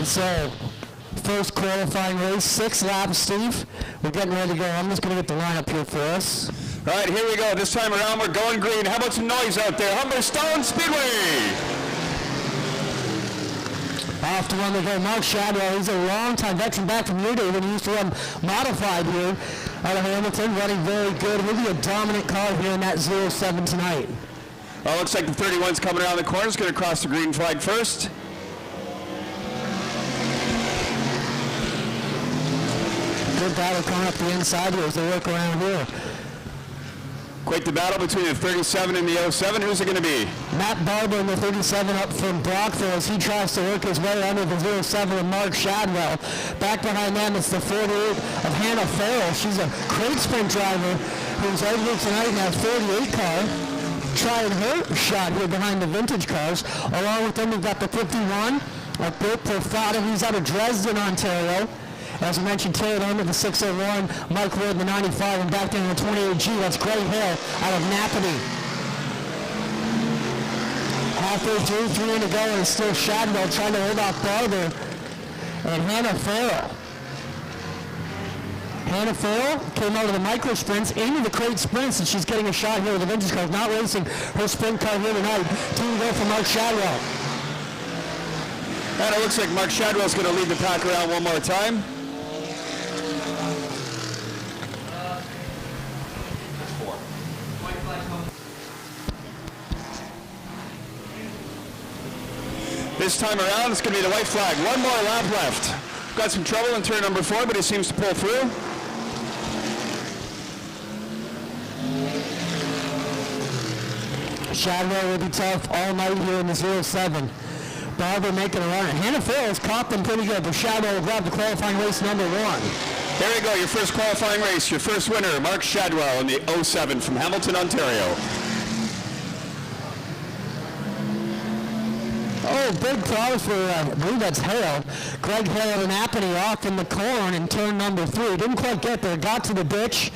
So, first qualifying race, 6 laps, Steve. We're getting ready to go. I'm just going to get the lineup here for us. All right, here we go. This time around, we're going green. How about some noise out there? Humberstone Speedway. Off to one to go, Mark Shadwell. He's a long-time veteran back from your day when he used to run modified here out of Hamilton, running very good. Maybe a dominant car here in that 07 tonight. Well, looks like the 31's coming around the corner. It's going to cross the green flag first. Good battle coming up the inside here as they work around here. Quite the battle between the 37 and the 07. Who's it going to be? Matt Barber in the 37 up from Brockville as he tries to work his way under the 07 of Mark Shadwell. Back behind them is the 48 of Hannah Farrell. She's a crate sprint driver who's over here tonight in that 48 car. Trying her shot here behind the vintage cars. Along with them, we've got the 51 of Bill Profata. He's out of Dresden, Ontario. As I mentioned, Taylor Lane the 601, Mike Wood the 95, and back down the 28G. That's Greg Hill out of Napanee. Halfway through, 3 in to go, and it's still Shadwell trying to hold off Barber and Hannah Farrell. Hannah Farrell came out of the micro sprints into the crate sprints, and she's getting a shot here with the vintage car. Not racing her sprint car here tonight. 2 to go for Mark Shadwell. And it looks like Mark Shadwell's going to lead the pack around one more time. This time around, it's going to be the white flag. One more lap left. Got some trouble in turn number 4, but he seems to pull through. Shadwell will be tough all night here in the 07. Barber making a run. Hannah Farrell's caught them pretty good, but Shadwell will grab the qualifying race number 1. There we go, your first qualifying race, your first winner, Mark Shadwell in the 07 from Hamilton, Ontario. Oh, big applause for, I believe that's Hale. Greg Hale and Napanee off in the corn in turn number 3. Didn't quite get there, got to the ditch,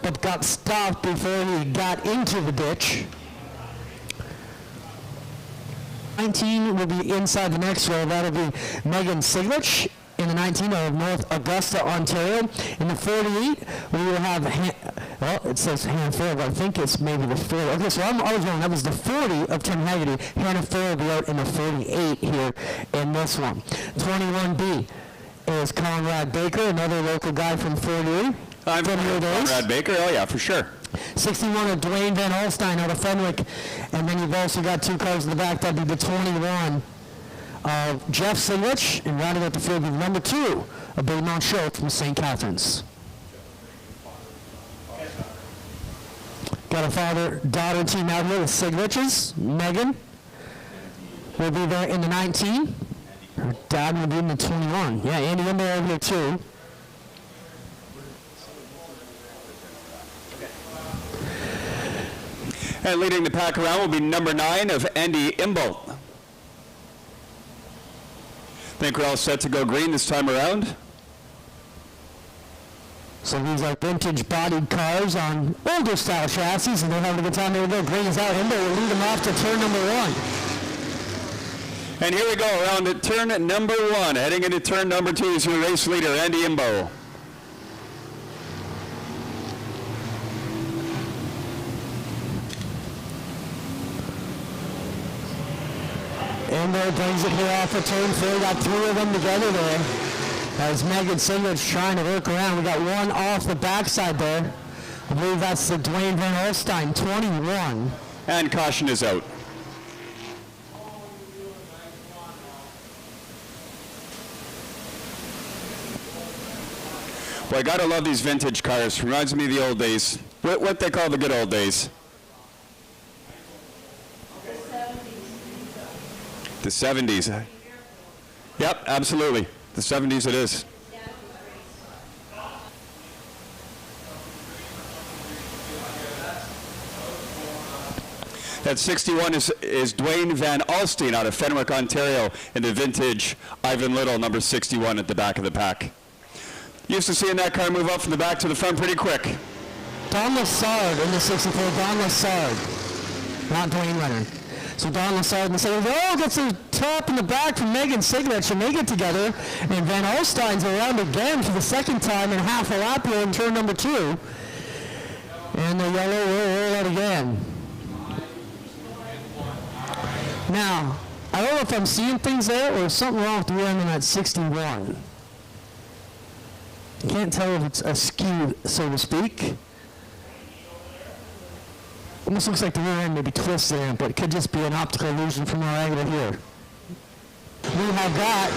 but got stopped before he got into the ditch. 19 will be inside the next row. That'll be Megan Siglich in the 19 of North Augusta, Ontario. In the 48, we will have, well, it says Hannah Farrell, but I think it's maybe the 40. Okay, so I was wrong. That was the 40 of Tim Haggerty. Hannah Farrell will be out in the 48 here in this one. 21B is Conrad Baker, another local guy from 48. I'm from Conrad Baker, oh yeah, for sure. 61 of Dwayne Van Alstyne out of Fenwick. And then you've also got 2 cars in the back. That'd be the 21 of Jeff Siglich. And rounding out the field with number 2 of Billy Mount Schultz from St. Catharines. Got a father-daughter team out here with Sigliches. Megan will be there in the 19. Her dad will be in the 21. Yeah, Andy Wimber over here too. And leading the pack around will be number 9 of Andy Imbolt. I think we're all set to go green this time around. So these are vintage bodied cars on older style chassis, and they're having a good time. There we go. Green is out. Imbolt will lead them off to turn number 1. And here we go, around at turn number 1. Heading into turn number 2 is your race leader, Andy Imbo. Imbo brings it here off of turn 4. Got 3 of them together there. As Megan Singlett's trying to work around. We got one off the backside there. I believe that's the Dwayne Van Olstein, 21. And caution is out. Well, I gotta love these vintage cars. Reminds me of the old days. What they call the good old days. The 70s. Yep, absolutely. The 70s it is. That 61 is Dwayne Van Alstyne out of Fenwick, Ontario, in the vintage Ivan Little, number 61 at the back of the pack. Used to seeing that car move up from the back to the front pretty quick. Don Lassard in the 64, Don Lassard, not Dwayne Leonard. So Don Lassard in the 64, gets the top in the back from Megan Siglet. She'll make it together, and Van Olstein's around again for the second time in half a lap here in turn number 2. And the yellow will roll out again. Now, I don't know if I'm seeing things there or something wrong with the rear end on that 61. I can't tell if it's askew, so to speak. Almost looks like the rear end may be twisted in, but it could just be an optical illusion from our angle here. We have got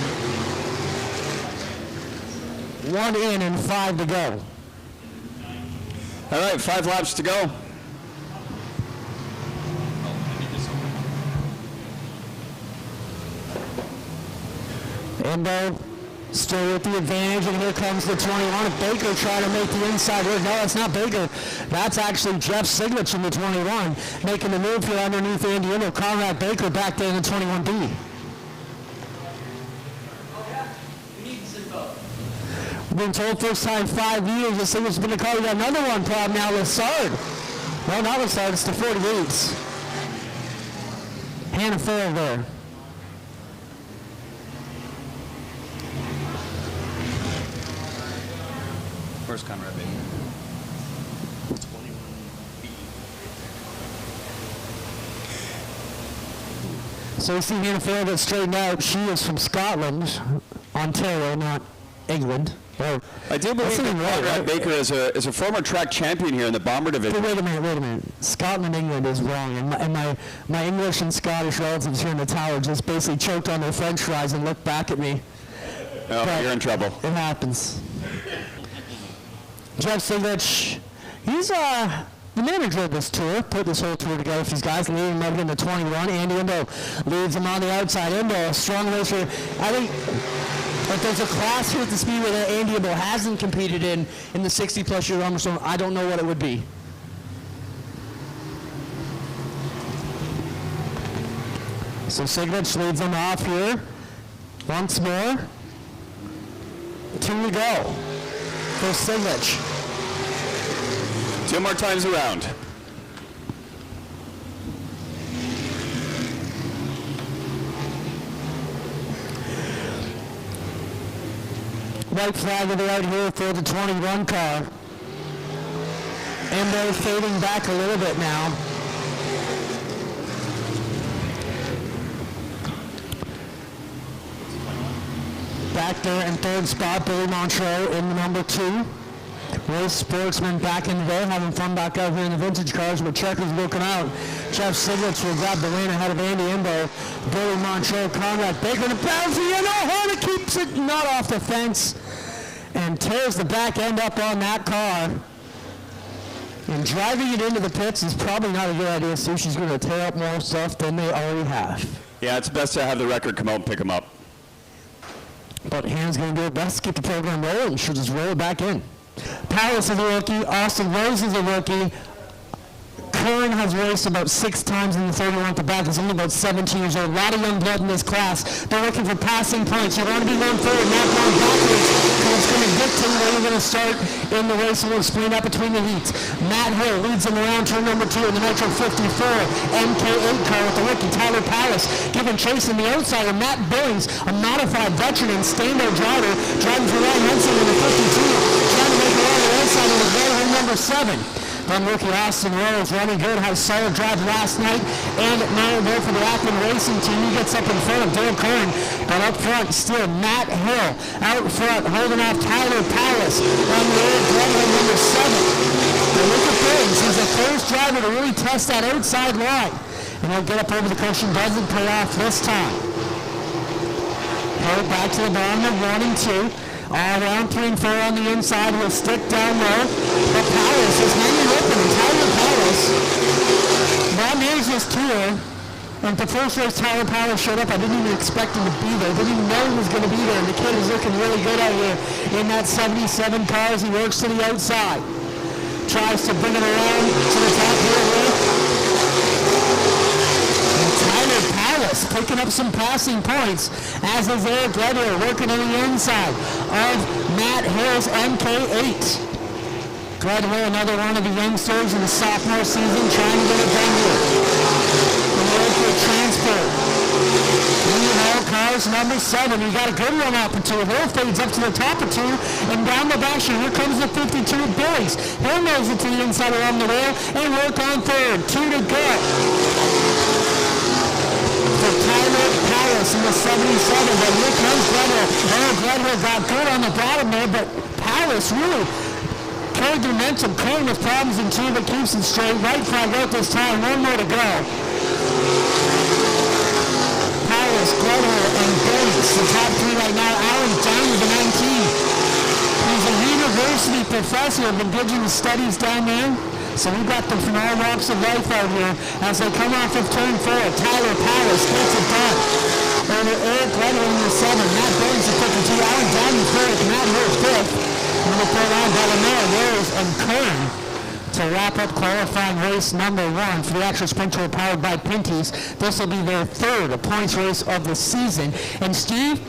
1 in and 5 to go. All right, 5 laps to go. Imbo still with the advantage, and here comes the 21. Baker trying to make the inside work. No, it's not Baker. That's actually Jeff Siglich in the 21, making the move here underneath Andy Imbo. Conrad Baker back there in the 21B. We've been told first time 5 years, this thing has been a car. We got another one problem now, Lassard. No, not Lassard, it's the 48s. Hannah Farrell there. Where's Conrad Baker? 21B. So we see Hannah Farrell get straightened out. She is from Scotland, Ontario, not England. I do believe that Conrad Baker is a former track champion here in the Bomber Division. But wait a minute. Scotland, England is wrong. And my English and Scottish relatives here in the tower just basically choked on their French fries and looked back at me. Oh, but you're in trouble. It happens. Jeff Siglich, he's the manager of this tour, put this whole tour together for these guys, leading them up in the 21. Andy Imbo leads them on the outside. Imbo, a strong racer. I think if there's a class here at the Speedway that Andy Imbo hasn't competed in the 60-plus year Humberstone, I don't know what it would be. So Siglich leads them off here. Once more. 2 to go for Siglich. 2 more times around. White flag of the out here for the 21 car. And they're fading back a little bit now. Back there in 3rd spot, Billy Montreux in the number 2. Race Sportsman back in there, having fun back out here in the vintage cars, but Checkers looking out. Jeff Siglich will grab the win ahead of Andy Imbo. Billy Montreux, Conrad Baker, and a bouncy, and Horner keeps it not off the fence and tears the back end up on that car. And driving it into the pits is probably not a good idea, so she's going to tear up more stuff than they already have. Yeah, it's best to have the record come out and pick them up. But Hannah's going to do her best to keep the program rolling. She'll just roll it back in. Powers is a rookie. Austin Rose is a rookie. Curran has raced about 6 times in the 31 at the back. He's only about 17 years old. A lot of young blood in this class. They're looking for passing points. You want to be going forward, not going backwards, because it's going to dictate where you're going to start in the race, and we'll explain that between the heats. Matt Hill leads him around turn number 2 in the Nitro 54 MK8 car with the rookie Tyler Pallas giving chase on the outsider. Matt Billings, a modified veteran and standard driver, driving for Ryan Henson in the 52, trying to make it on the outside in the veteran number 7. Then rookie Austin Rose running good, had a solid drive last night, and now there for the Ackman Racing team. He gets up in front of Dale Curran, but up front still Matt Hill out front, holding off Tyler Pallas on the old driver number 7. But look at things, he's the first driver to really test that outside line, and he'll get up over the cushion. Doesn't pay off this time. Hill back to the bottom of 1 and 2. All around 3 and 4 on the inside. Will stick down low. But Pallas is hanging open. And Tyler Pallas, Bob Mears this tour, and the first race Tyler Pallas showed up, I didn't even expect him to be there. Didn't even know he was going to be there. And the kid is looking really good out here in that 77 car as he works to the outside. Tries to bring it around to the top here. Tyler Pallas picking up some passing points, as is Eric Redler working on the inside of Matt Hill's MK8. Gledwell, another one of the youngsters in the sophomore season, trying to get it done here. The local transport. All cars number 7. You got a good run up and 2. Hill fades up to the top of 2, and down the back here comes the 52 of Billies. Hill knows it to the inside along the rail, and work on 3rd. 2 to go. For Tyler Pallas in the 77, but here comes Gledwell. Gledwell got good on the bottom there, but Pallas really carried the momentum. Curran with problems in 2, but keeps it straight. Right flag out this time. 1 more to go. Pallas, Gledwell, and Billings, the top 3 right now. Allen down to the 19. He's a university professor of indigenous studies down there. So we've got them from all walks of life out here as they come off of turn 4. Tyler Pallas gets it done. Over Eric Gledwell in the 7. Matt Billings at 52. Allen down in 4th. Matt Hill 5th. Number 4 line, Bellamere, Rose, and Curran to wrap up qualifying race number 1 for the actual sprint tour powered by Pinty's. This will be their 3rd points race of the season. And Steve,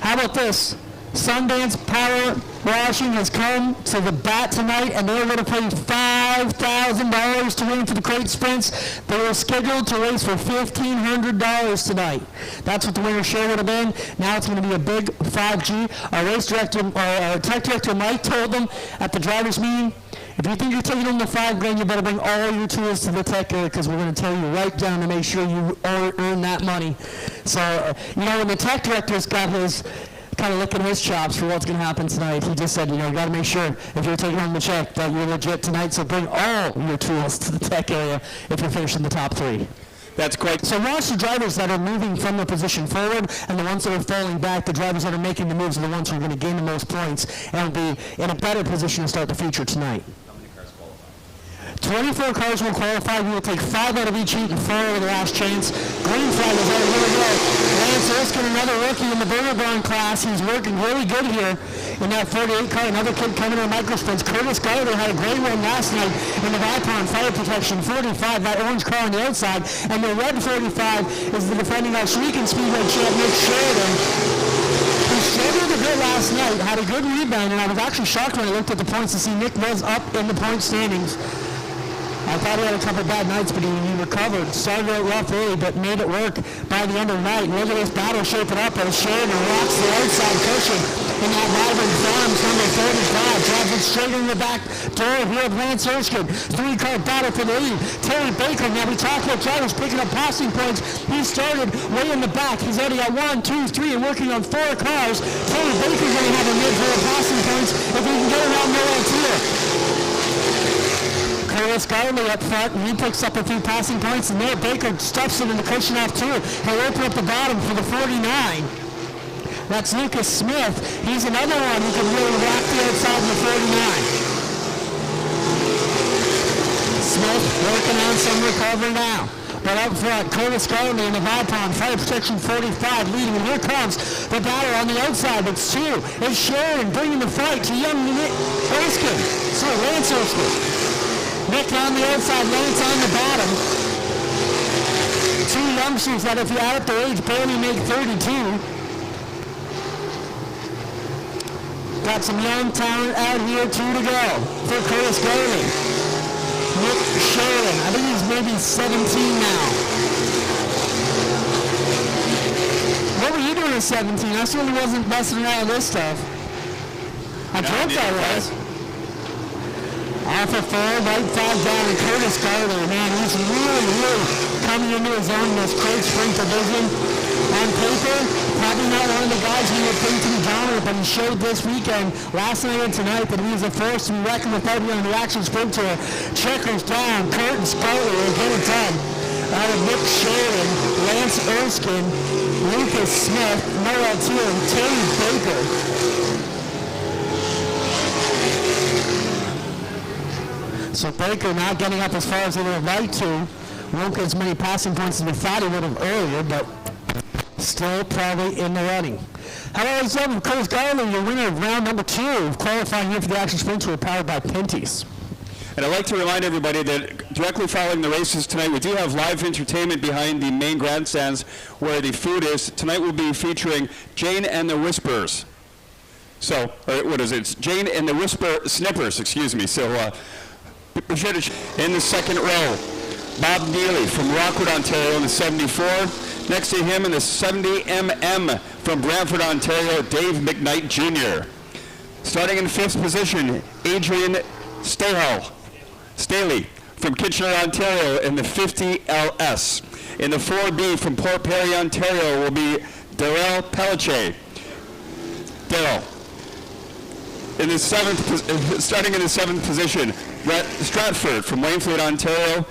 how about this? Sundance Power Washing has come to the bat tonight, and they're going to pay $5,000 to win for the crate sprints. They were scheduled to race for $1,500 tonight. That's what the winner share would have been. Now it's going to be a big 5G. Our race director, our tech director Mike told them at the drivers' meeting, if you think you're taking home the $5,000, you better bring all your tools to the tech area, because we're going to tell you right down to make sure you earn that money. So, when the tech director's got his kind of licking his chops for what's going to happen tonight, he just said, you got to make sure if you're taking home the check that you're legit tonight, so bring all your tools to the tech area if you're finishing the top 3. That's quite. So watch the drivers that are moving from their position forward, and the ones that are falling back, the drivers that are making the moves are the ones who are going to gain the most points and will be in a better position to start the feature tonight. 24 cars will qualify. We will take 5 out of each heat and 4 out of the last chance. Green flag is out. Here we go. Lance Erskine, another rookie in the Burger Barn class. He's working really good here in that 48 car. Another kid coming in microsprints. Curtis Garter had a great one last night in the Vipon Fire Protection 45, that orange car on the outside. And the red 45 is the defending Oswegan Speedway champ, Nick Sheridan. He struggled a bit last night, had a good rebound, and I was actually shocked when I looked at the points to see Nick was up in the point standings. I thought he had a couple bad nights, but he recovered. Started out rough early, but made it work by the end of the night. Look at this battle shaping up as Sheridan rocks the outside cushion in that Vibrant Farms number 35. Drives it straight in the back door here of Lance Erskine. 3-car battle for the lead. Terry Baker, now we talked about drivers picking up passing points. He started way in the back. He's already at 1, 2, 3, and working on 4 cars. Terry Baker's going to have a mid-row passing points if he can get around the here. Curtis Garley up front, and he picks up a few passing points, and there Baker stuffs it in the cushion off 2. He'll open up the bottom for the 49. That's Lucas Smith. He's another one who can really rock the outside in the 49. Smith working on some recovery now. But up front, Curtis Garley in the Vipon, Fire Protection 45 leading, and here comes the battle on the outside. It's 2. It's Sheridan bringing the fight to young Nick Erskine. Sorry, Lance Erskine. Nick on the outside, Lance on the bottom. Two youngsters that, if you add up their age, barely make 32. Got some young talent out here, 2 to go for Curtis Garland. Nick Sheridan, I think he's maybe 17 now. What were you doing at 17? I certainly wasn't messing around with this stuff. I dreamt I was. Off of 4, right 5 down, and Curtis Garland, man, he's really coming into his own in this crate sprint division. On paper, probably not one of the guys we would think to be dominant, but he showed this weekend, last night and tonight, that he is a force to be reckoned with out here on the Action Sprint Tour. Checkers down, Curtis Garland will get it done. Out of Nick Sheridan, Lance Erskine, Lucas Smith, Noel Teal, and Terry Baker. So Baker not getting up as far as they would have liked to. Won't get as many passing points as we thought he would have earlier, but still probably in the running. Hello, it's Curtis Garland, your winner of round number 2, qualifying here for the Action Sprint Tour, powered by Pinty's. And I'd like to remind everybody that directly following the races tonight, we do have live entertainment behind the main grandstands where the food is. Tonight we'll be featuring Jane and the Whispers. So, what is it? It's Jane and the Snippers, excuse me. So, in the second row, Bob Neely from Rockwood, Ontario in the 74. Next to him in the 70mm from Brantford, Ontario, Dave McKnight Jr. Starting in 5th position, Adrian Staley from Kitchener, Ontario in the 50LS. In the 4B from Port Perry, Ontario will be Darrell Pelletier. Darrell. In the starting in the 7th position, Brett Stratford from Waynflete, Ontario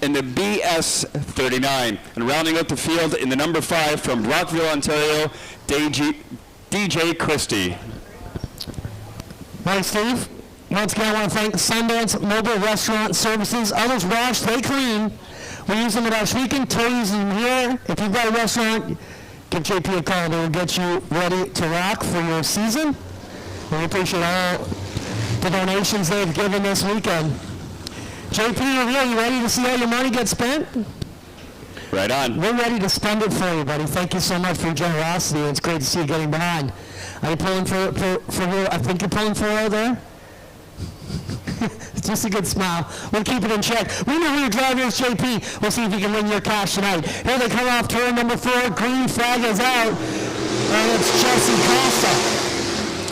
in the BS39. And rounding out the field in the number 5 from Brockville, Ontario, DJ Christie. Thanks, Steve. Once again, I want to thank Sundance Mobile Restaurant Services. Others wash, they clean. We use them at our weekend. Toy uses them here. If you've got a restaurant, give JP a call. They will get you ready to rock for your season. We appreciate all the donations they've given this weekend. JP, are you ready to see how your money gets spent? Right on. We're ready to spend it for you, buddy. Thank you so much for your generosity. It's great to see you getting behind. Are you pulling for I think you're pulling for over there? It's just a good smile. We'll keep it in check. We know who your driver is, JP. We'll see if you can win your cash tonight. Here they come off turn number 4. Green flag is out. And it's Jesse Costa.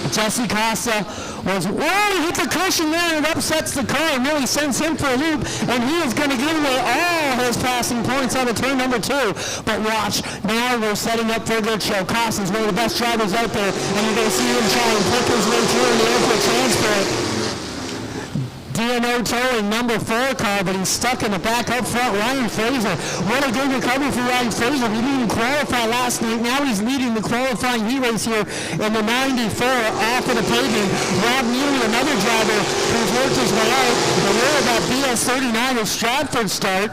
Jesse Costa he hit the cushion there and it upsets the car and really sends him for a loop, and he is going to give away all his passing points on the turn number 2. But watch, now we're setting up for a good show. Costa's one of the best drivers out there, and you're going to see him try and pick his way through in the airport transport. DNO towing number 4 car, but he's stuck in the back up front. Ryan Fraser, what a good recovery for Ryan Fraser. He didn't even qualify last night. Now he's leading the qualifying heat race here in the 94 off of the pavement. Rob Neely, another driver who's worked his way out. And we're about BS39 at Stratford start.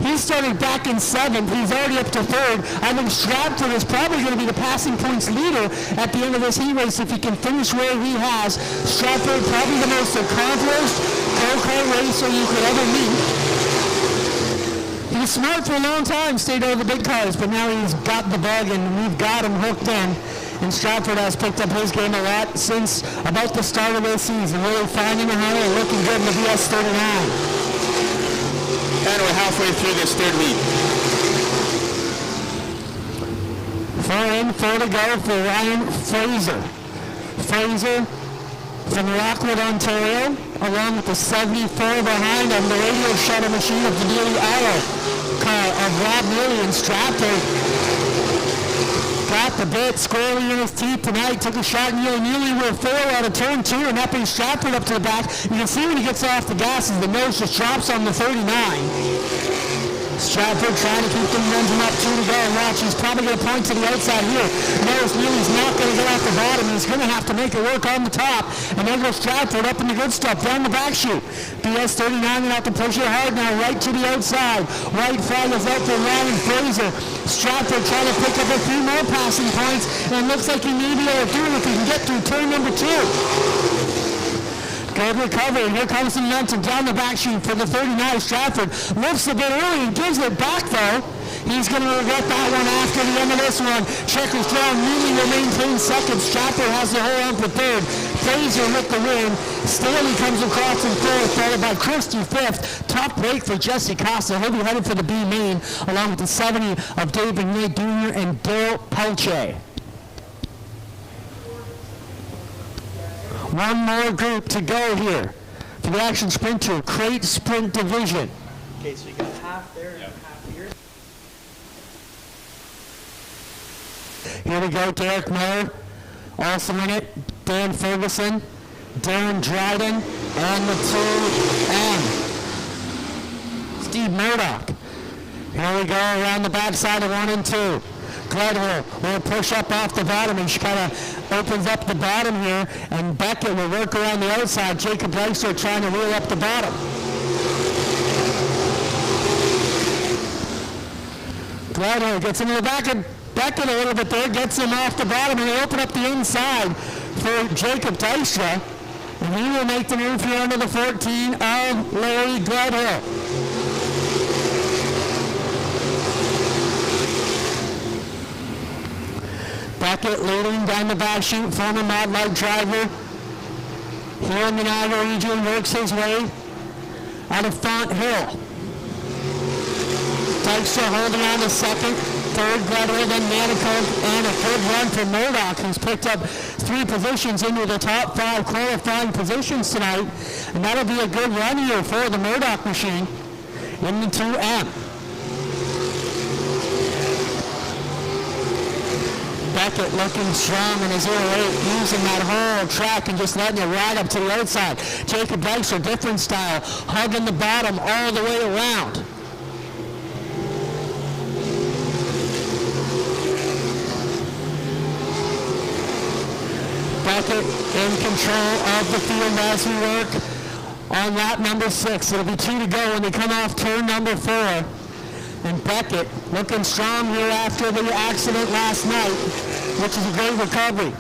He started back in 7th. He's already up to 3rd. I think Stratford is probably going to be the passing points leader at the end of this heat race if he can finish where he has. Stratford, probably the most accomplished go-kart racer you could ever meet. He was smart for a long time, stayed over the big cars, but now he's got the bug and we've got him hooked in. And Stratford has picked up his game a lot since about the start of this season, really finding a handle and looking good in the BS39. And we're halfway through this third week. 4 to go for Ryan Fraser. Fraser from Rockwood, Ontario, along with the 74 behind him, the radio shuttle machine of the Neely Auto car of Rob Neely and Stratford. Got the bit squarely in his teeth tonight. Took a shot. Neely will fail out of turn 2, and that brings Stratford up to the back. You can see when he gets off the gas as the nose just drops on the 39. Stratford trying to keep the momentum up, 2 to go. And watch, he's probably going to point to the outside here. Notice Neely's not going to get off the bottom. He's going to have to make it work on the top. And there goes Stratford up in the good stuff, down the back chute. BS39 going to have to push it hard now, right to the outside. White flag is out for Ryan Fraser. Stratford trying to pick up a few more passing points, and it looks like he may be able to do it if he can get through turn number 2. Good recovery. Here comes the momentum down the back chute for the 39 Stratford. Lifts a bit early and gives it back though. He's going to regret that one after the end of this one. Checkers down. Mealy will maintain second. Stratford has the whole on for third. Fraser with the win. Staley comes across in fourth, followed by Christie fifth. Top break for Jesse Costa. He'll be headed for the B main, along with the 70 of David Nate Jr. and Dale Pelche. One more group to go here for the Action Sprinter Crate Sprint Division. Okay, so you got half there and half here. Here we go, Derek Miller, also in it, Dan Ferguson, Darren Dryden, and the 2M, Steve Murdoch. Here we go around the backside of 1 and 2. Gledhill will push up off the bottom, and she kind of opens up the bottom here, and Beckett will work around the outside. Jacob Leister trying to reel up the bottom. Gledhill gets into the back of Beckett a little bit there, gets him off the bottom, and they open up the inside for Jacob Dijkstra, and he will make the move here under the 14 of Larry Gledhill. Beckett leading down the back chute, former Mod Light driver. Here in the Niagara region, works his way out of Font Hill. Dijkstra holding on to second, third Gledhill, then Manicoke, and a good run for Murdoch, who's picked up 3 positions into the top 5 qualifying positions tonight. And that'll be a good run here for the Murdoch machine in the 2M. Beckett looking strong in his 08, using that whole track and just letting it ride up to the outside. Jacob Dijkstra, different style, hugging the bottom all the way around. Beckett in control of the field as we work on lap number 6. It'll be 2 to go when they come off turn number 4. And Beckett looking strong here after the accident last night, which is a great recovery.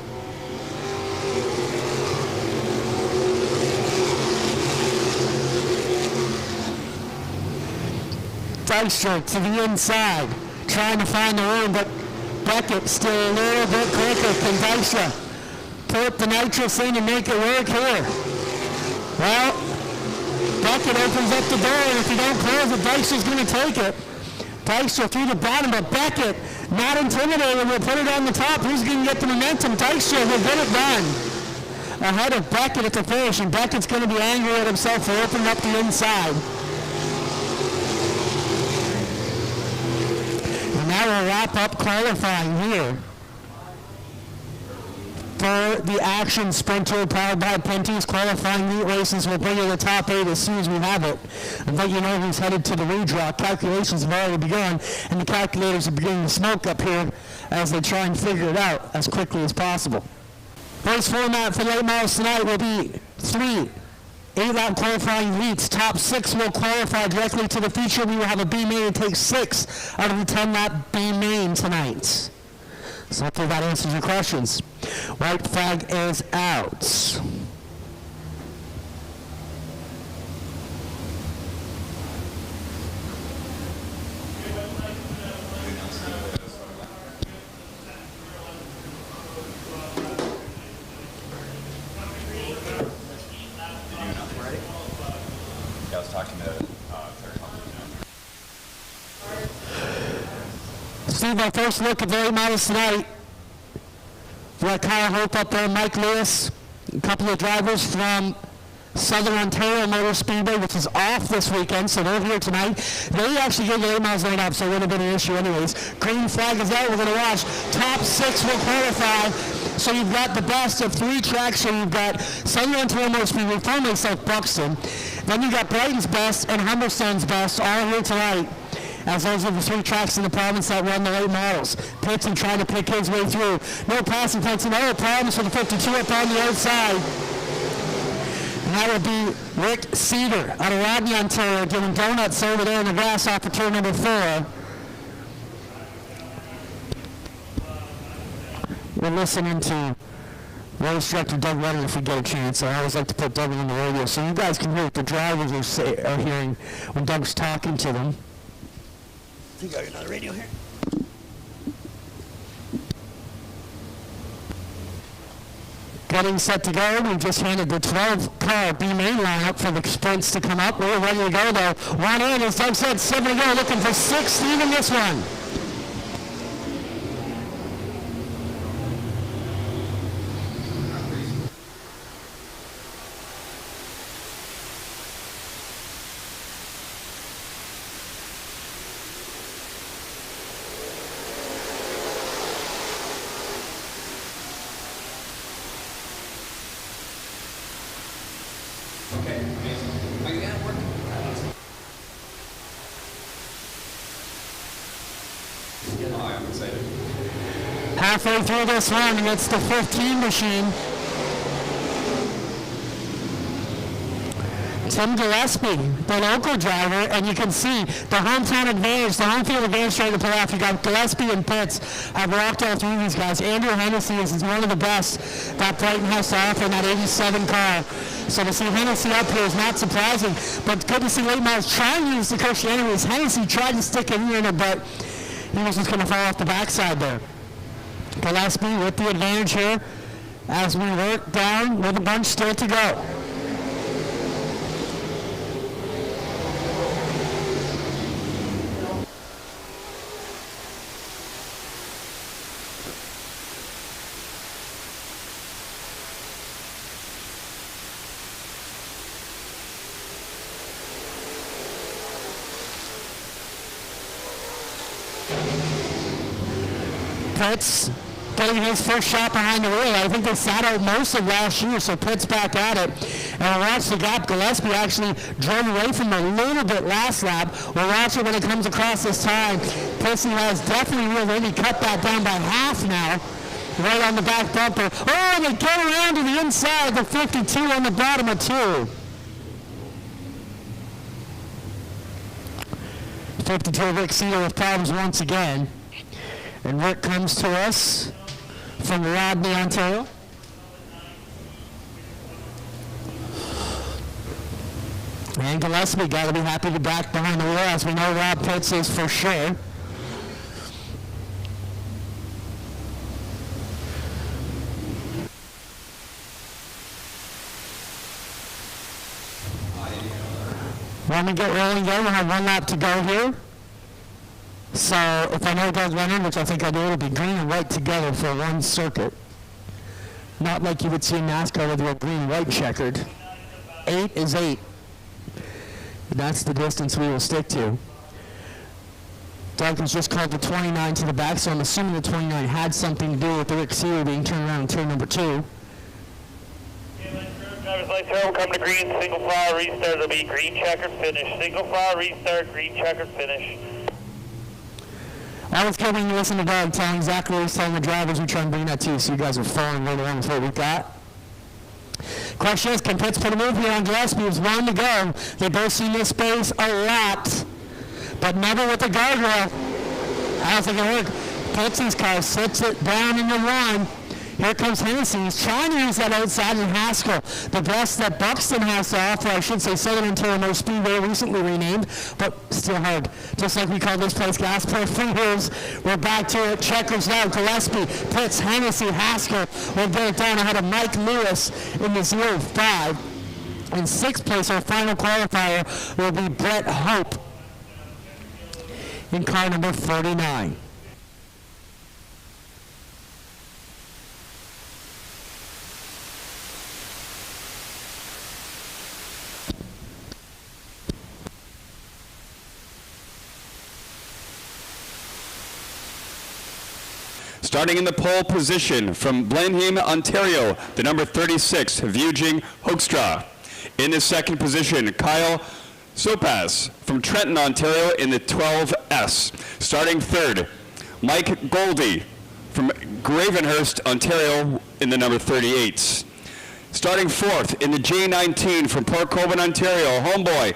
Dijkstra to the inside, trying to find the room, but Beckett still a little bit quicker. Can Dijkstra put the nitrous in and make it work here? Well, Beckett opens up the door, and if you don't close it, Dijkstra's going to take it. Dijkstra through the bottom, but Beckett, not intimidated, will put it on the top. Who's going to get the momentum? Dijkstra will get it done. Ahead of Beckett at the finish, and Beckett's going to be angry at himself for opening up the inside. And now we'll wrap up qualifying here for the Action Sprinter powered by Penty's qualifying meet races. We'll bring you the top 8 as soon as we have it. And let you know who's headed to the redraw. Calculations have already begun, and the calculators are beginning to smoke up here as they try and figure it out as quickly as possible. Race format for late models tonight will be 3 8-lap qualifying heats. Top 6 will qualify directly to the feature. We will have a B main and take 6 out of the 10-lap B main tonight. So hopefully that answers your questions. White flag is out. I was talking to Steve, our first look at the late models tonight. We got Kyle Hope up there, Mike Lewis, a couple of drivers from Southern Ontario Motor Speedway, which is off this weekend, so they're here tonight. They actually gave the late models line up, so it wouldn't have been an issue anyways. Green flag is out, we're going to watch. Top 6 will qualify. So you've got the best of 3 tracks. So you've got Southern Ontario Motor Speedway, formerly South Buxton. Then you've got Brighton's best and Humberstone's best all here tonight, as those are the 3 tracks in the province that run the late models. Pitson trying to pick his way through. No passing points, no problems for the 52 up on the outside. And that would be Rick Cedar out of Rodney, Ontario, giving donuts over there in the grass off of turn number 4. We're listening to Race director Doug Lennon, if we get a chance. I always like to put Doug on the radio so you guys can hear what the drivers are hearing when Doug's talking to them. I think I got another radio here. Getting set to go. We just handed the 12-car B-main lineup for the sprints to come up. We're ready to go, though. One in, as Doug said, 7 to go, looking for 16 in this one. Okay, amazing. Are you at work? I'm excited. Halfway through this one, and it's the 15 machine. Tim Gillespie, the local driver, and you can see the hometown advantage, the home field advantage trying to pull off. You got Gillespie and Pitts have walked all through these guys. Andrew Hennessy is one of the best that Brighton has to offer in that 87 car. So to see Hennessy up here is not surprising, but good to see Late Miles trying to use the cushion anyways. Hennessy tried to stick it in, but he was just going to fall off the backside there. Gillespie with the advantage here as we work down with a bunch still to go. Pitts getting his first shot behind the wheel. I think they sat out most of last year, so Pitts back at it. And watch the gap. Gillespie actually drove away from a little bit last lap. We'll watch it when it comes across this time. Pitts has definitely really cut that down by half now. Right on the back bumper. Oh, they get around to the inside. The 52 on the bottom of 2. 52 Rick Cedar with problems once again. And Rick comes to us from Rodney, Ontario. And Gillespie got to be happy to be back behind the wheel, as we know Rob Pitts is for sure. When we get rolling again, we'll have one lap to go here. So if I know Doug Lennon, which I think I do, it'll be green and white together for one circuit. Not like you would see in NASCAR with your green white checkered. 8 is 8. That's the distance we will stick to. Doug has just called the 29 to the back, so I'm assuming the 29 had something to do with the Rick Sealy being turned around in turn number 2. Driver's lights are come to green, single file restart, it'll be green checkered finish. Single file restart, green checkered finish. I was coming to listen to Doug telling exactly what he's telling the drivers. We try and bring that to you so you guys are following right along with what we've got. Question is, can Pitts put a move here on Gillespie? It's 1 to go. They both seen this space a lot, but never with the guardrail. How's it going to work? Pitts' car sits it down into 1. Here comes Hennessy. He's trying to use that outside in Haskell. The best that Buxton has to offer, I should say Southern Ontario Speedway, recently renamed, but still hard. Just like we called this place Gaspar for years. We're back to it. Checkers now. Gillespie, Pitts, Hennessy, Haskell will get it down ahead of Mike Lewis in the 0-5. In 6th place, our final qualifier will be Brett Hope in car number 49. Starting in the pole position from Blenheim, Ontario, the number 36, Vujing Hoekstra. In the 2nd position, Kyle Sopas from Trenton, Ontario in the 12S. Starting 3rd, Mike Goldie from Gravenhurst, Ontario in the number 38. Starting 4th in the J19 from Port Colborne, Ontario, Homeboy.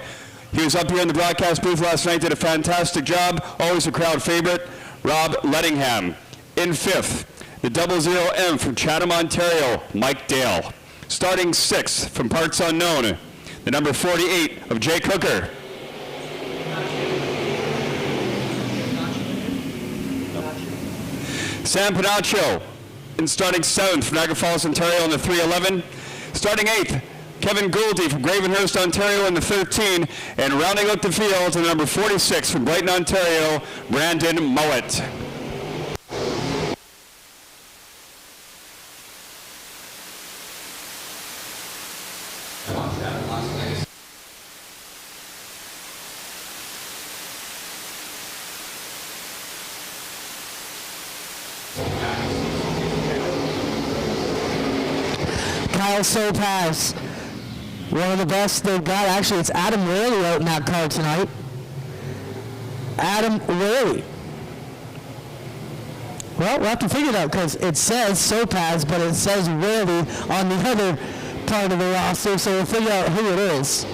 He was up here in the broadcast booth last night, did a fantastic job, always a crowd favorite, Rob Lettingham. In 5th, the 00M from Chatham, Ontario, Mike Dale. Starting 6th from Parts Unknown, the number 48 of Jake Hooker. Sam Panaccio in starting 7th from Niagara Falls, Ontario in the 311. Starting 8th, Kevin Gouldy from Gravenhurst, Ontario in the 13. And rounding out the field, the number 46 from Brighton, Ontario, Brandon Mowat. Kyle Sopaz, one of the best they've got. Actually, it's Adam Whaley out in that car tonight. Adam Whaley. Well, we'll have to figure it out because it says Sopaz, but it says Whaley on the other part of the roster, so we'll figure out who it is.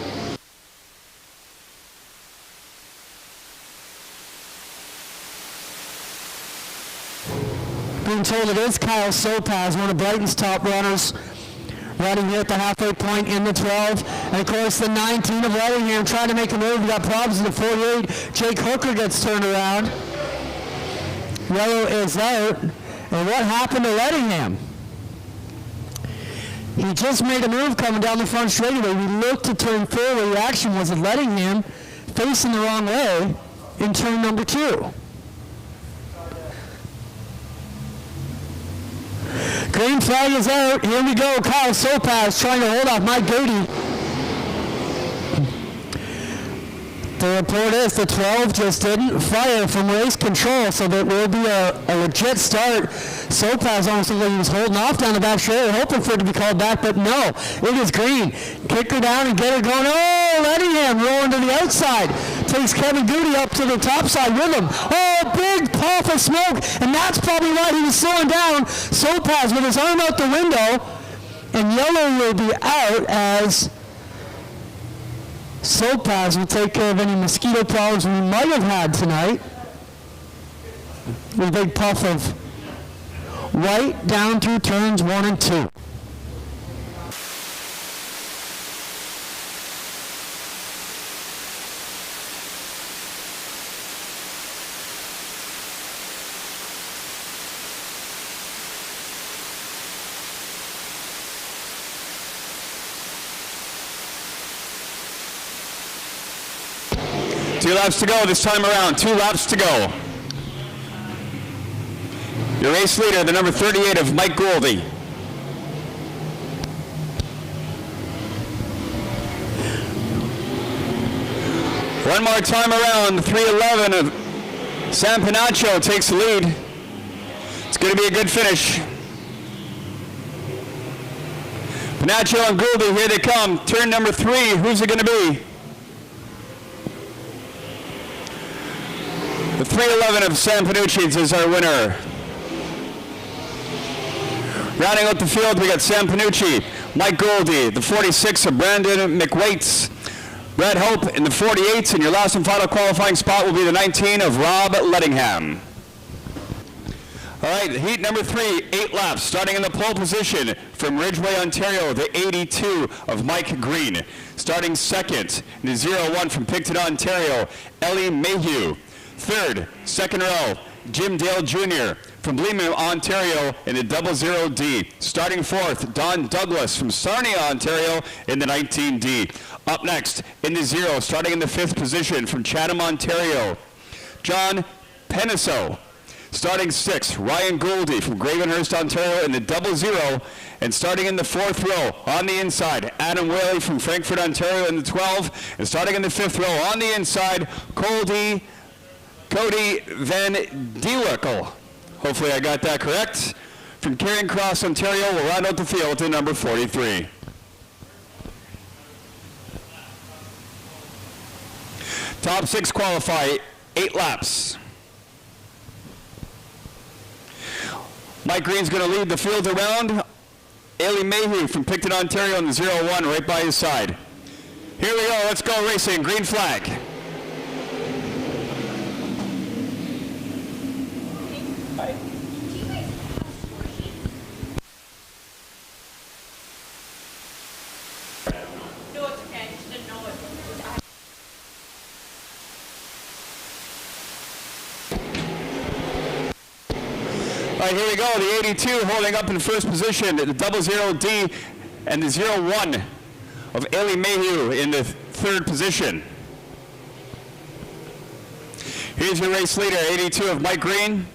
Being told it is Kyle Sopaz, one of Brighton's top runners, running here at the halfway point in the 12. And of course the 19 of Lettingham trying to make a move. We got problems in the 48. Jake Hooker gets turned around. Yellow is out. And what happened to Lettingham? He just made a move coming down the front straightaway. We looked to turn 4. The reaction was at Lettingham facing the wrong way in turn number 2. Green flag is out. Here we go. Kyle Sopaz trying to hold off Mike Goody. The report is the 12 just didn't fire from race control, so there will be a legit start. Sopaz almost looked like he was holding off down the back straight, hoping for it to be called back, but no, it is green. Kick her down and get her going. Oh, Lettingham rolling to the outside. Takes Kevin Goody up to the top side with him. Oh, big puff of smoke, and that's probably why he was slowing down. Sopaz with his arm out the window, and yellow will be out as Sopaz will take care of any mosquito problems we might have had tonight. With a big puff of white down through turns 1 and 2. Two laps to go this time around. 2 laps to go. Your race leader, the number 38 of Mike Gouldy. One more time around. The 311 of Sam Panaccio takes the lead. It's going to be a good finish. Panaccio and Gouldy, here they come. Turn number 3. Who's it going to be? The 311 of Sam Panucci is our winner. Rounding out the field, we got Sam Panucci, Mike Gouldy, the 46 of Brandon McWaits, Brad Hope in the 48s, and your last and final qualifying spot will be the 19 of Rob Lettingham. All right, heat number 3, 8 laps, starting in the pole position from Ridgeway, Ontario, the 82 of Mike Green. Starting second, the 01 from Picton, Ontario, Ellie Mayhew. Third, second row, Jim Dale Jr. from Bleeman, Ontario in the 00D. Starting fourth, Don Douglas from Sarnia, Ontario in the 19D. Up next, in the 0, starting in the 5th position from Chatham, Ontario, John Peniso. Starting 6th, Ryan Gouldy from Gravenhurst, Ontario in the 00. And starting in the 4th row, on the inside, Adam Whaley from Frankfurt, Ontario in the 12. And starting in the 5th row, on the inside, Cody Van Diewerkel. Hopefully I got that correct. From Caring Cross, Ontario, we'll round out the field to number 43. Top 6 qualify, 8 laps. Mike Green's going to lead the field around. Ailey Mayhew from Picton, Ontario in the 01 right by his side. Here we go, let's go racing, green flag. right, here we go. The 82 holding up in first position. The 00D and the 01 of Ailey Mayhew in the third position. Here's your race leader, 82 of Mike Green.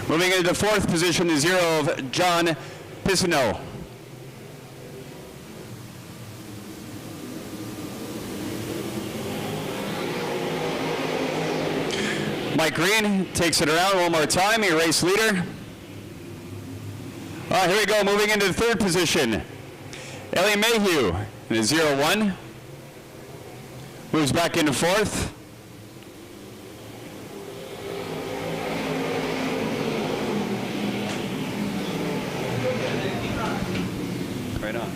Moving into the fourth position, the 0 of John Pisano. Mike Green takes it around one more time, your race leader. Here we go, moving into the third position. Ellie Mayhew in the 0-1. Moves back into fourth. Right on.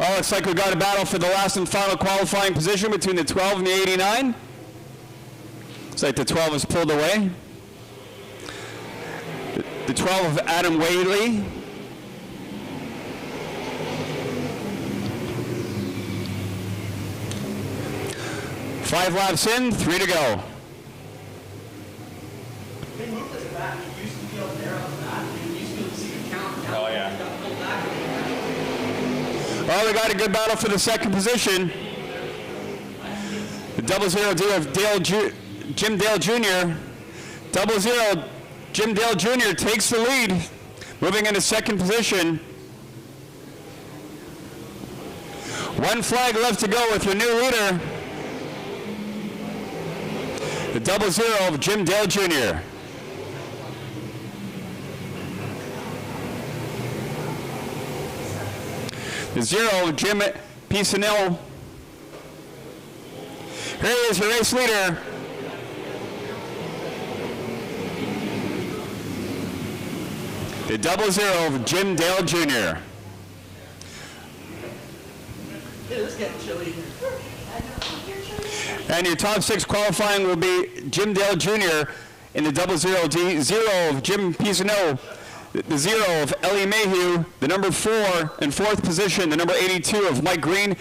Oh, looks like we got a battle for the last and final qualifying position between the 12 and the 89. Looks like the 12 is pulled away. The 12 of Adam Whaley. Five laps in, 3 to go. They moved us back. It used to be up there on the back. You used to be able to see the count. Oh, yeah. Got pulled back. Well, we got a good battle for the second position. The 00D of Jim Dale Jr. 00 Jim Dale Jr. takes the lead, moving into second position. One flag left to go with your new leader, the 00 of Jim Dale Jr. The 0 of Jim Pisanello. Here is your race leader, the 00 of Jim Dale Jr. Yeah, it's getting chilly. And your top 6 qualifying will be Jim Dale Jr. in the 00D, 0 of Jim Pisano, the 0 of Ellie Mayhew, the number 4 in 4th position, the number 82 of Mike Green,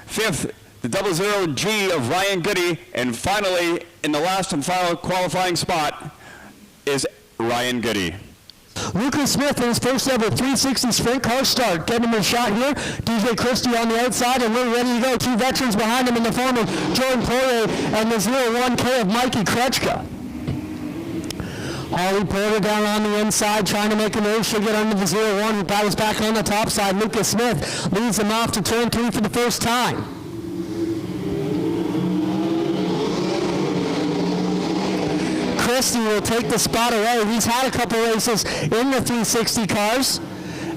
5th, the 00G of Ryan Goody, and finally, in the last and final qualifying spot, is Ryan Goody. Lucas Smith in his first ever 360 sprint car start. Getting him a shot here. DJ Christie on the outside, and we're ready to go. 2 veterans behind him in the form of Jordan Poirier and the 01K of Mikey Krechka. Holly Porter down on the inside, trying to make a move. She'll get under the 01, who battles back on the top side. Lucas Smith leads him off to turn 3 for the first time. Christie will take the spot away. He's had a couple races in the 360 cars,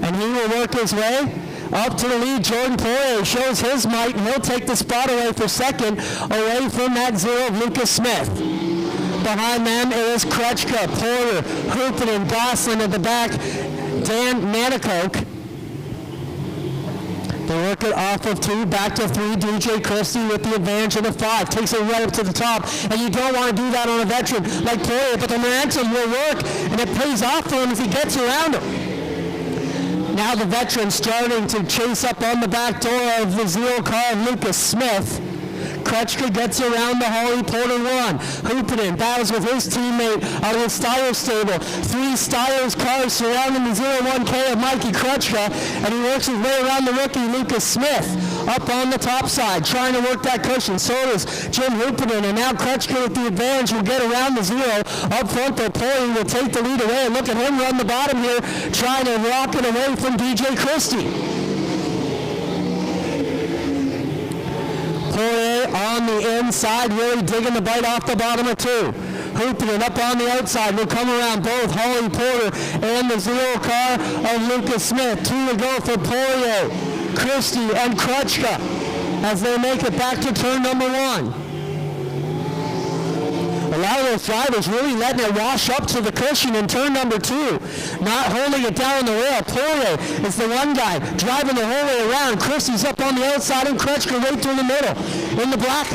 and he will work his way up to the lead. Jordan Poirier shows his might, and he'll take the spot away for second, away from that 0 of Lucas Smith. Behind them is Krechka, Porter, Hoopin, and Gosselin at the back. Dan Manicoke. They work it off of 2, back to 3. DJ Christie with the advantage of the 5. Takes it right up to the top. And you don't want to do that on a veteran like Poirier, but the momentum will work, and it pays off for him as he gets around him. Now the veteran starting to chase up on the back door of the 0 car of Lucas Smith. Krechka gets around the Holly Porter 1. Hoopin battles with his teammate out of the Stiers stable. 3 Stiers cars surrounding the 01K of Mikey Krechka, and he works his way around the rookie Lucas Smith up on the top side, trying to work that cushion. So does Jim Hoopin, and now Krechka with the advantage will get around the 0. Up front, though, Poirier will take the lead away, and look at him run the bottom here, trying to rock it away from DJ Christie. Poirier on the inside, really digging the bite off the bottom of 2. Hoopin up on the outside will come around both Holly Porter and the 0 car of Lucas Smith. 2 to go for Poirier, Christie, and Krechka as they make it back to turn number 1. A lot of those drivers really letting it wash up to the cushion in turn number 2, not holding it down on the rail. Poirier is the one guy driving the whole way around. Christie's up on the outside, and Krechka right through the middle in the black.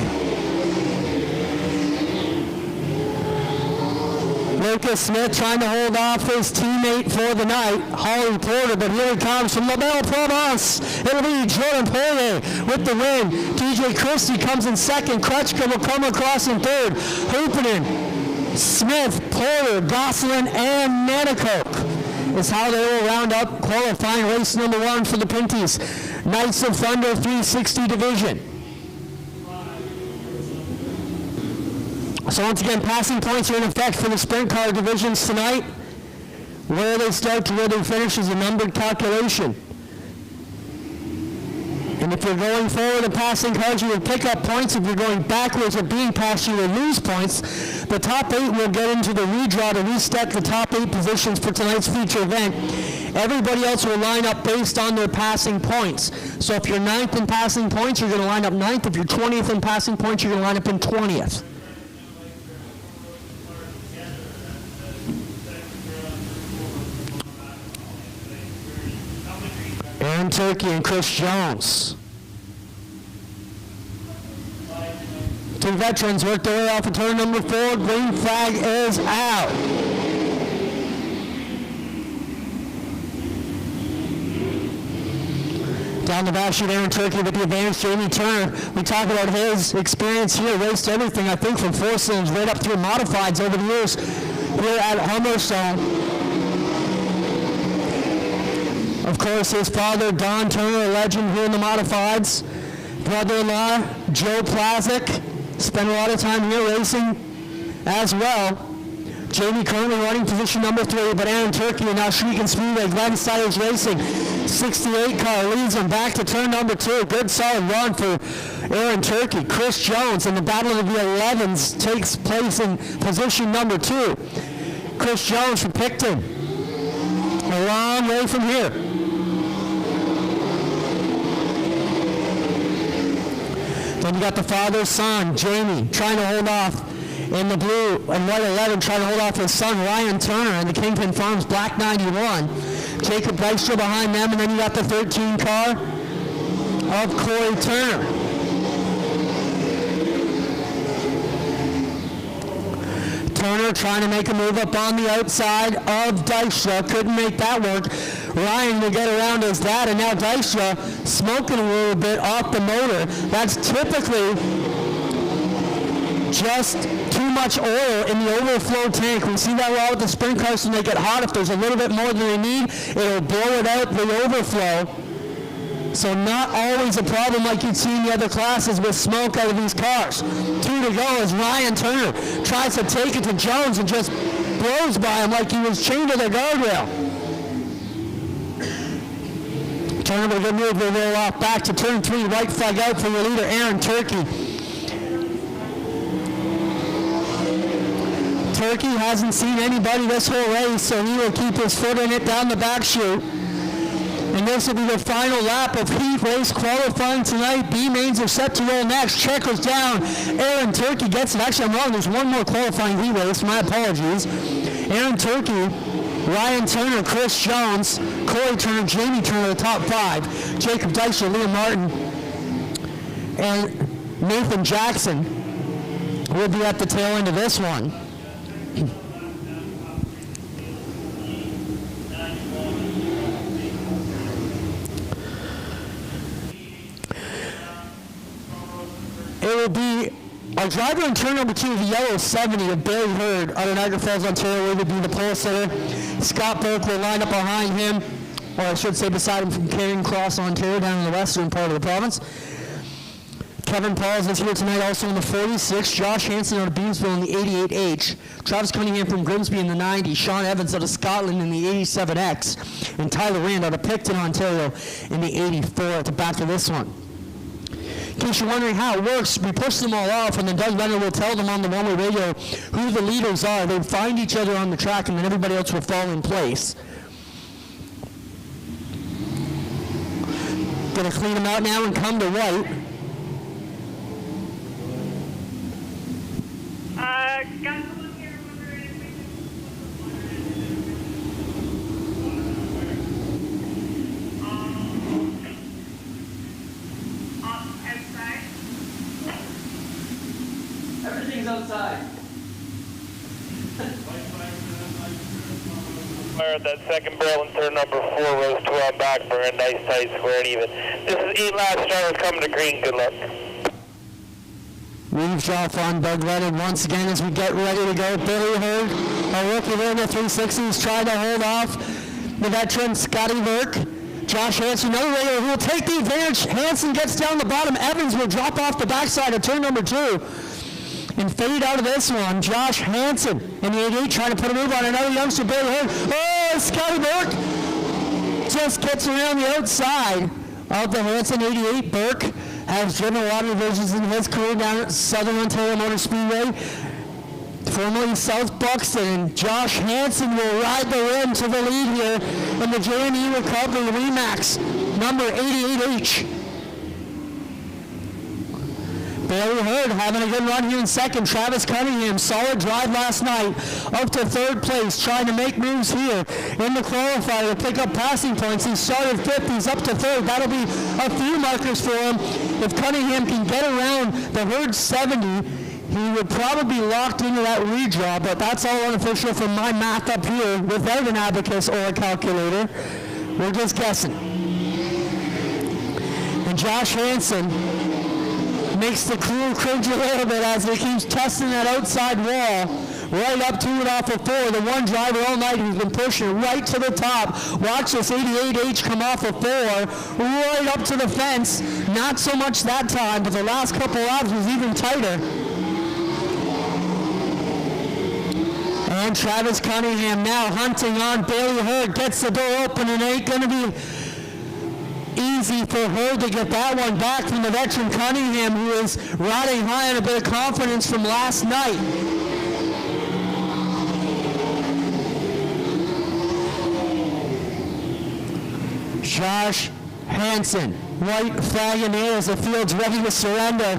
Lucas Smith trying to hold off his teammate for the night, Holly Porter, but here he comes from La Belle Provence. It'll be Jordan Poirier with the win. DJ Christie comes in second. Krechka will come across in third. Hoopenin, Smith, Porter, Gosselin, and Nanacoke is how they will round up qualifying race number 1 for the Pinties. Knights of Thunder 360 division. So once again, passing points are in effect for the sprint car divisions tonight. Where they start to where they finish is a numbered calculation. And if you're going forward in passing cars, you will pick up points. If you're going backwards or being passed, you will lose points. The top 8 will get into the redraw to reset the top 8 positions for tonight's feature event. Everybody else will line up based on their passing points. So if you're 9th in passing points, you're going to line up 9th. If you're 20th in passing points, you're going to line up in 20th. Aaron Turkey and Chris Jones. Two veterans work their way off of turn number 4. Green flag is out. Down the back sheet, Aaron Turkey with the advantage. Jamie Turner, we talk about his experience here, raced everything, I think, from 4 cylinders right up through modifieds over the years here at Humberstone. Of course, his father, Don Turner, a legend here in the modifieds. Brother-in-law, Joe Plazik, spent a lot of time here racing as well. Jamie currently running position number 3, but Aaron Turkey and now Shrieking Speedway, Glenn Stiles Racing. 68 car leads him back to turn number 2. Good solid run for Aaron Turkey. Chris Jones in the Battle of the 11s takes place in position number 2. Chris Jones from Picton. A long way from here. Then you got the father, son, Jamie, trying to hold off in the blue and white 11, trying to hold off his son, Ryan Turner, in the Kingpin Farms Black 91. Jacob Dykstra behind them, and then you got the 13 car of Corey Turner. Turner trying to make a move up on the outside of Dykstra. Couldn't make that work. Ryan will get around as that, and now Dykstra smoking a little bit off the motor. That's typically just too much oil in the overflow tank. We see that a lot with the sprint cars when they get hot. If there's a little bit more than they need, it'll blow it out, the overflow. So not always a problem like you'd see in the other classes with smoke out of these cars. 2 to go as Ryan Turner tries to take it to Jones and just blows by him like he was chained to the guardrail. Turner with a good move, they roll off back to turn 3, white flag out for your leader, Aaron Turkey. Turkey hasn't seen anybody this whole race, so he will keep his foot in it down the back chute. And this will be the final lap of heat race qualifying tonight. B mains are set to roll next. Checkers down. Aaron Turkey gets it. Actually, I'm wrong. There's one more qualifying heat race. My apologies. Aaron Turkey, Ryan Turner, Chris Jones, Corey Turner, Jamie Turner, the top 5. Jacob Dykstra, Liam Martin, and Nathan Jackson will be at the tail end of this one. It will be our driver in turn number 2, the yellow 70 of Barry Hurd out of Niagara Falls, Ontario, will be the pole sitter. Scott Burke will line up behind him, or I should say beside him, from Carrying Cross, Ontario, down in the western part of the province. Kevin Pauls is here tonight also in the 46. Josh Hansen out of Beamsville in the 88H. Travis Cunningham from Grimsby in the 90. Sean Evans out of Scotland in the 87X. And Tyler Rand out of Picton, Ontario in the 84 at the back of this one. In case you're wondering how it works, we push them all off, and then Doug Leonard will tell them on the one-way radio who the leaders are. They find each other on the track, and then everybody else will fall in place. Going to clean them out now and come to white. Everything's outside. Fire at that second barrel in turn number 4, rows 2 on back, burn nice, tight, square and even. This is 8 laps starters coming to green, good luck. Leaves off on Doug Lennon once again as we get ready to go. Billy Hurd, a rookie there in the 360s, trying to hold off the veteran Scotty Burke. Josh Hansen, another regular who will take the advantage. Hansen gets down the bottom. Evans will drop off the backside of turn number 2 and fade out of this one. Josh Hansen in the 88 trying to put a move on another youngster, Billy Hurd. Oh, Scotty Burke just gets around the outside of the Hansen 88. Burke has driven a lot of divisions in his career down at Southern Ontario Motor Speedway, formerly South Buxton, and Josh Hansen will ride the rim to the lead here in the J&E Recovery Remax, number 88H. Bailey Hurd having a good run here in second. Travis Cunningham, solid drive last night, up to third place, trying to make moves here in the qualifier to pick up passing points. He started fifth, he's up to third. That'll be a few markers for him. If Cunningham can get around the Hurd 70, he would probably be locked into that redraw, but that's all unofficial from my math up here without an abacus or a calculator. We're just guessing. And Josh Hansen makes the crew cringe a little bit as he keeps testing that outside wall right up to it off of 4. The one driver all night who's been pushing right to the top. Watch this 88H come off of 4 right up to the fence. Not so much that time, but the last couple laps was even tighter. And Travis Cunningham now hunting on Bailey Hurd. Gets the door open and ain't going to be easy for her to get that one back from the veteran Cunningham, who is riding high on a bit of confidence from last night. Josh Hansen, white flag in the air as the field's ready to surrender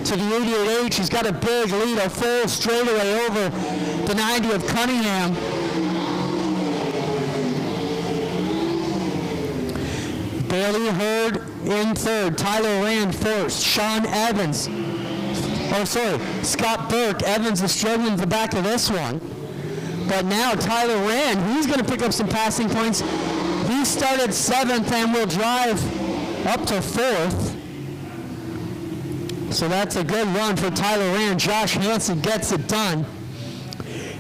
to the 88H. He's got a big lead, a full straightaway over the 90 of Cunningham. Bailey Hurd in third, Tyler Rand first, Sean Evans, Scott Burke. Evans is struggling at the back of this one. But now Tyler Rand, he's going to pick up some passing points. He started 7th and will drive up to 4th. So that's a good run for Tyler Rand. Josh Hansen gets it done.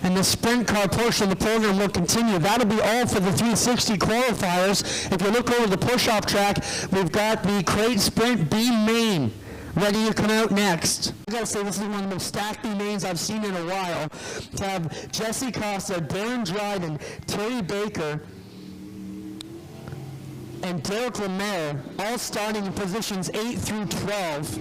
And the sprint car portion of the program will continue. That'll be all for the 360 qualifiers. If you look over the push-off track, we've got the Crate Sprint B main ready to come out next. I gotta say, this is one of the most stacked B mains I've seen in a while. To have Jesse Costa, Darren Dryden, Terry Baker, and Derek Lemaire all starting in positions 8 through 12.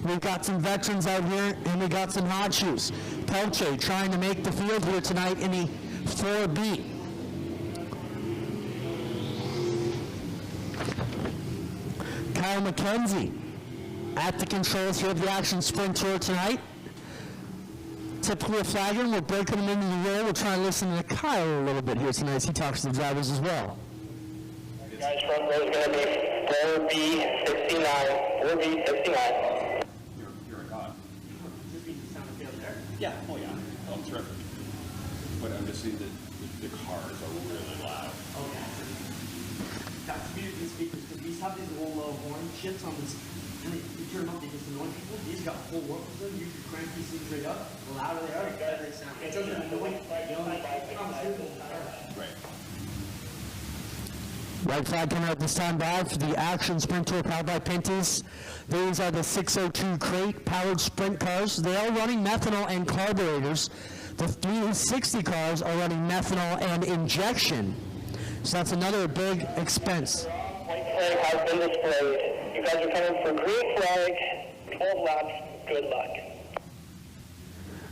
We've got some veterans out here, and we got some hot shoes. Pelche trying to make the field here tonight in the 4B. Kyle McKenzie at the controls here of the Action Sprint Tour tonight. Typically a flagger, we're breaking him into the roll. We're trying to listen to Kyle a little bit here tonight as he talks to the drivers as well. Guys, front row is going to be 4B69. 4B69. Yeah, oh yeah. Oh, terrific. But I'm just seeing that the cars are really loud. Okay. That's muted these speakers because these have these little low horn shits on this. And you turn them up, they just annoy people. These got full work with them. You can crank these things right up. The louder they are, the better they sound. It doesn't annoy you. Right. White flag coming out this time by for the Action Sprint Tour powered by Pinty's. These are the 602 Crate powered sprint cars. They are running methanol and carburetors. The 360 cars are running methanol and injection. So that's another big expense. White flag has been displayed. You guys are coming for green flag, 12 laps, good luck.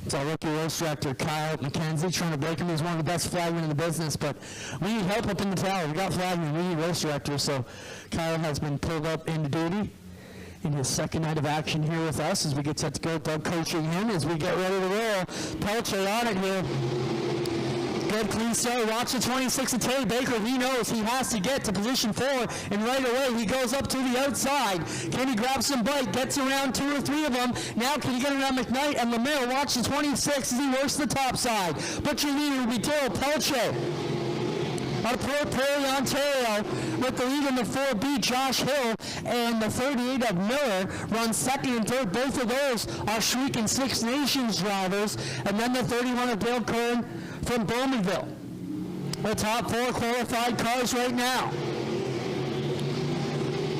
It's our rookie race director, Kyle McKenzie, trying to break him. He's one of the best flagmen in the business, but we need help up in the tower. We got flagmen, we need race director, so Kyle has been pulled up into duty in his second night of action here with us as we get set to go. Doug coaching him as we get ready to roll. Pelche on it here. good clean start. Watch the 26 of Terry Baker. He knows he has to get to position 4, and right away he goes up to the outside. Can he grab some bite? Gets around 2 or 3 of them. Now can he get around McKnight and Lemaire? Watch the 26 as he works the top side. But your leader will be Daryl Pelche out of Port Perry, Ontario, with the lead in the 4B, Josh Hill, and the 38 of Miller runs second and third. Both of those are Shriek and Six Nations drivers. And then the 31 of Dale Curran from Bowmanville. The top 4 qualified cars right now.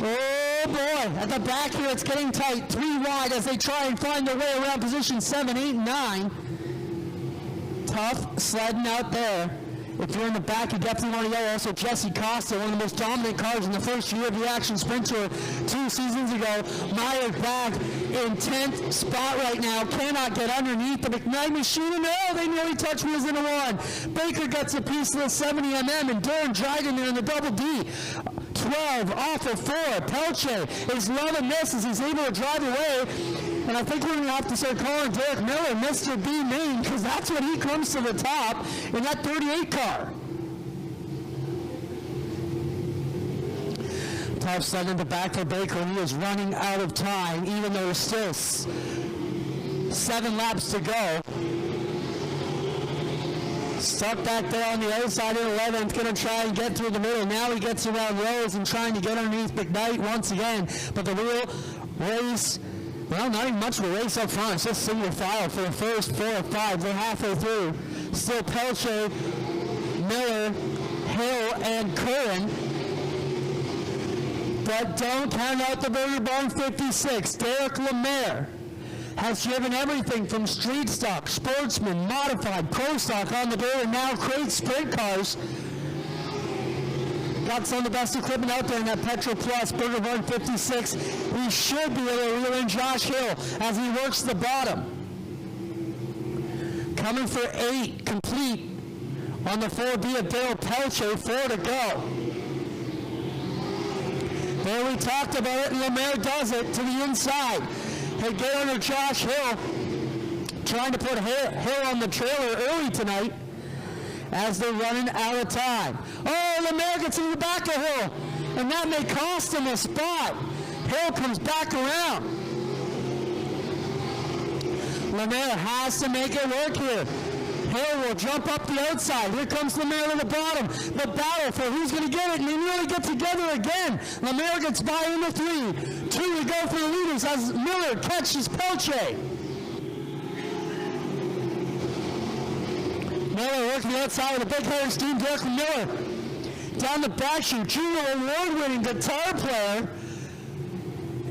Oh boy, at the back here it's getting tight. 3 wide as they try and find their way around position 7, 8, and 9. Tough sledding out there. If you're in the back, you definitely want to yell. Also, Jesse Costa, one of the most dominant cars in the first year of the Action Sprint Tour 2 seasons ago. Meyer back in 10th spot right now. Cannot get underneath the McKnight machine. No, they nearly touch wheels into 1. Baker gets a piece of the 70mm, and Darren Dryden there in the double D. 12 off of 4. Pelche is loving this as he's able to drive away. And I think we're going to have to start calling Derek Miller Mr. B Main, because that's when he comes to the top in that 38 car. Top sled in the back for Baker, and he is running out of time, even though there's still 7 laps to go. Stuck back there on the outside in 11th, going to try and get through the middle. Now he gets around Rose and trying to get underneath McKnight once again. But the real race, well, not even much of a race up front. It's just single file for the first 4 or 5. They're halfway through. Still Pelche, Miller, Hill, and Curran. But don't count out the Burger Barn 56. Derek Lemaire has driven everything from street stock, sportsman, modified, pro stock on the dirt, and now crate sprint cars. Got some of the best equipment out there in that Petro Plus Burger Barn 56. He should be able to reel in Josh Hill as he works the bottom. Coming for 8 complete on the 4B of Daryl Pelche, 4 to go. There we talked about it, and Lemaire does it to the inside. They get under Josh Hill, trying to put Hill on the trailer early tonight as they're running out of time. Oh, Lemaire gets in the back of Hill, and that may cost him a spot. Hill comes back around. Lemaire has to make it work here. Hill will jump up the outside. Here comes Lemaire to the bottom. The battle for who's going to get it, and they nearly get together again. Lemaire gets by into 3. 2 to go for the leaders as Miller catches Pelche. Miller working the outside with a big Harris team. Derek Miller down the back chute. Junior award-winning guitar player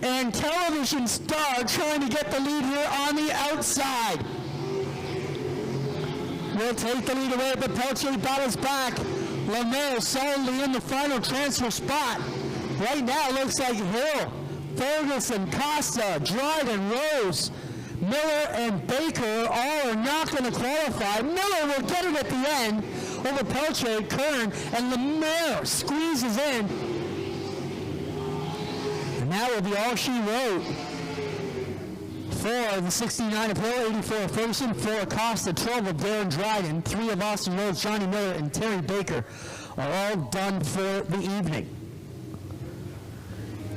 and television star trying to get the lead here on the outside. Will take the lead away, but Pelche battles back. Lemaire solidly in the final transfer spot. Right now it looks like Hill, Ferguson, Costa, Dryden, Rose, Miller, and Baker all are not going to qualify. Miller will get it at the end over Pelche, Kern, and Lemaire squeezes in. And that will be all she wrote for the 69 of Hill, 84 of Ferguson, 4 of Costa, 12 of Darren Dryden, 3 of Austin Rhodes, Johnny Miller, and Terry Baker are all done for the evening.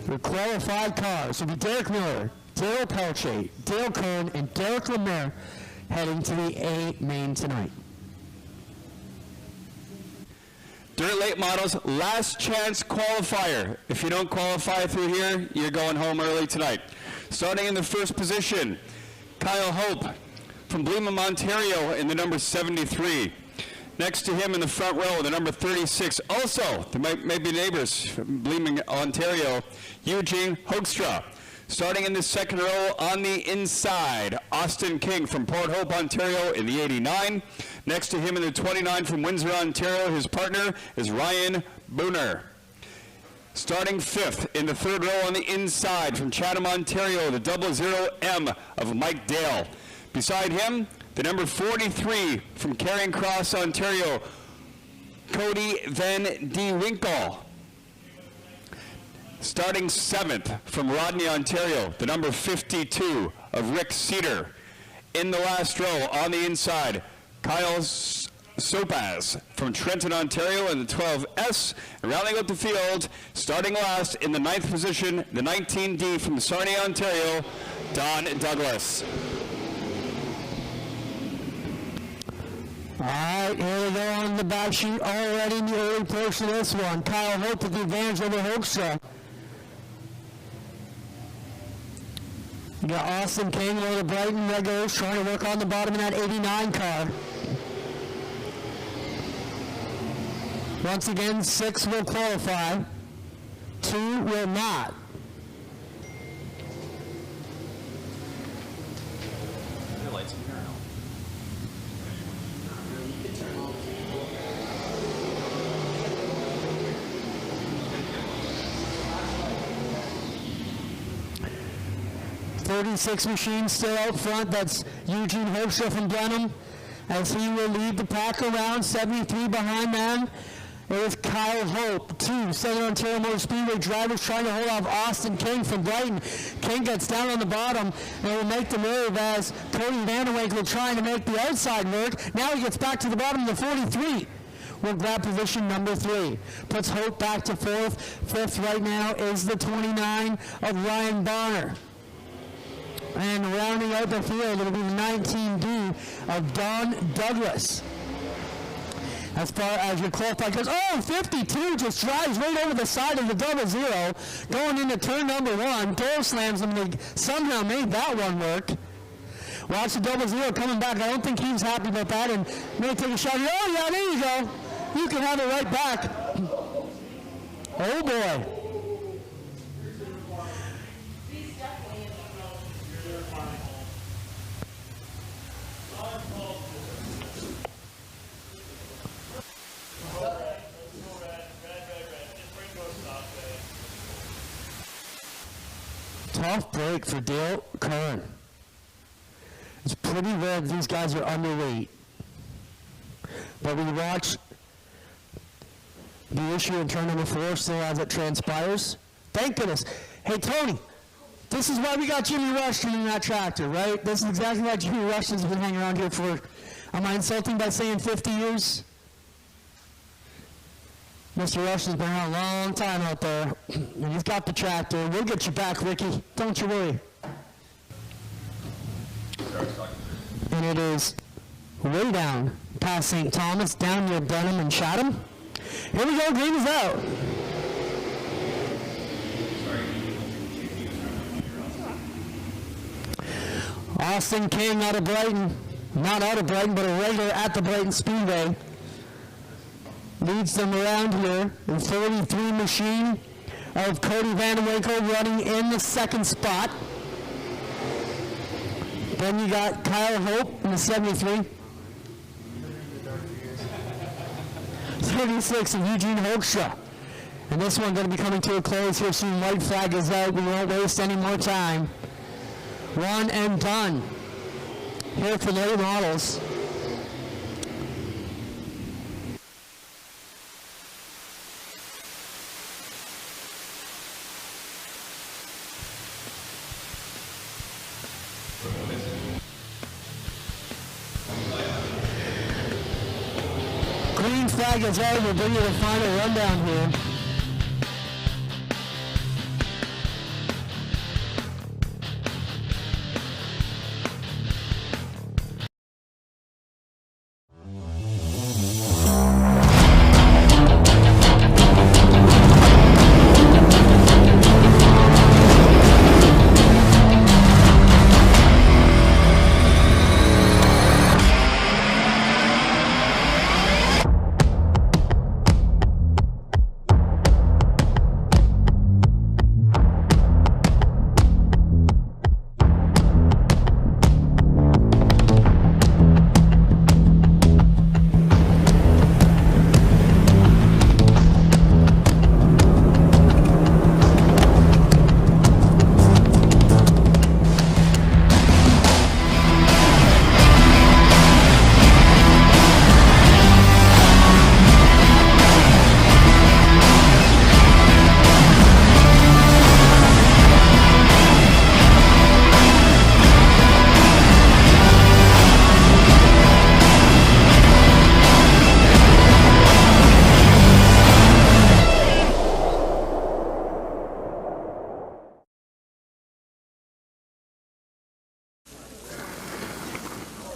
The qualified cars will be Derek Miller, Daryl Pelche, Dale Kern, and Derek Lemaire heading to the A main tonight. Dirt Late Models, last chance qualifier. If you don't qualify through here, you're going home early tonight. Starting in the first position, Kyle Hope from Bleeman, Ontario in the number 73. Next to him in the front row, the number 36. Also, they might be neighbors from Bleeman, Ontario, Eugene Hoekstra. Starting in the second row on the inside, Austin King from Port Hope, Ontario in the 89. Next to him in the 29 from Windsor, Ontario, his partner is Ryan Booner. Starting 5th in the third row on the inside from Chatham, Ontario, the 00M of Mike Dale. Beside him, the number 43 from Carrying Cross, Ontario, Cody Van De Winkle. Starting 7th from Rodney, Ontario, the number 52 of Rick Cedar. In the last row on the inside, Kyle Sopaz from Trenton, Ontario in the 12S. And rounding out the field, starting last in the 9th position, the 19D from Sarnia, Ontario, Don Douglas. All right, here we go on the back sheet already in the early portion of this one. Kyle Hope with the advantage over Hoekstra. You got Austin King over the Brighton regulars trying to work on the bottom of that 89 car. Once again, 6 will qualify, 2 will not. .36 machine still out front. That's Eugene Hoekstra from Blenheim, as he will lead the pack around. 73 behind them. There's Kyle Hope, 2 Southern Ontario Motor Speedway drivers trying to hold off Austin King from Brighton. King gets down on the bottom and will make the move as Cody Vanderwinkle trying to make the outside work. Now he gets back to the bottom of the 43. Will grab position number 3. Puts Hope back to 4th. 5th right now is the 29 of Ryan Bonner. And rounding out the field, it'll be the 19D of Don Douglas. As far as your qualifier goes, 52 just drives right over the side of the 00, going into turn number 1. Door slams him. They somehow made that one work. Watch the 00 coming back. I don't think he's happy about that, and may take a shot. Oh, yeah, there you go. You can have it right back. Oh, boy. Tough break for Dale Curran. It's pretty rare that these guys are underweight. But we watch the issue in turn number 4 still as it transpires. Thank goodness. Hey, Tony, this is why we got Jimmy Rushton in that tractor, right? This is exactly why Jimmy Rushton's been hanging around here for, am I insulting by saying 50 years? Mr. Rushton's been around a long time out there, and he's got the tractor. We'll get you back, Ricky. Don't you worry. And it is way down past St. Thomas, down near Brenham and Chatham. Here we go, green is out. Austin King out of Brighton. Not out of Brighton, but a regular at the Brighton Speedway. Leads them around here. The 43 machine of Cody Vanderwinkle running in the 2nd spot. Then you got Kyle Hope in the 73. 36 of Eugene Hoekstra. And this one going to be coming to a close here soon. White flag is out. We won't waste any more time. One and done. Here for late models. Green flag is out. We'll bring you the final rundown here.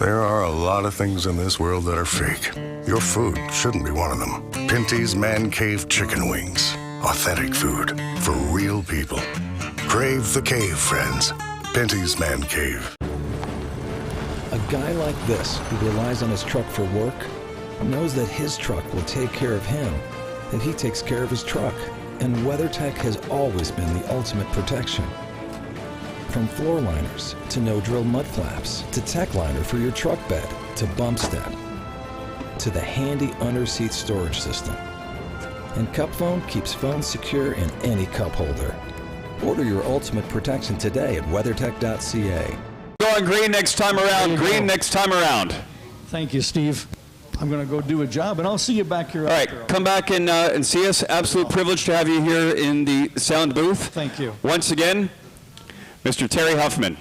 There are a lot of things in this world that are fake. Your food shouldn't be one of them. Pinty's Man Cave Chicken Wings. Authentic food for real people. Crave the cave, friends. Pinty's Man Cave. A guy like this, who relies on his truck for work, knows that his truck will take care of him if he takes care of his truck. And WeatherTech has always been the ultimate protection. From floor liners to no-drill mud flaps to tech liner for your truck bed to bump step to the handy under-seat storage system. And Cup Phone keeps phones secure in any cup holder. Order your ultimate protection today at weathertech.ca. Going green next time around. Green next time around. Thank you, Steve. I'm going to go do a job, and I'll see you back here. All right, come back and see us. Absolute privilege to have you here in the sound booth. Thank you. Once again, Mr. Terry Huffman.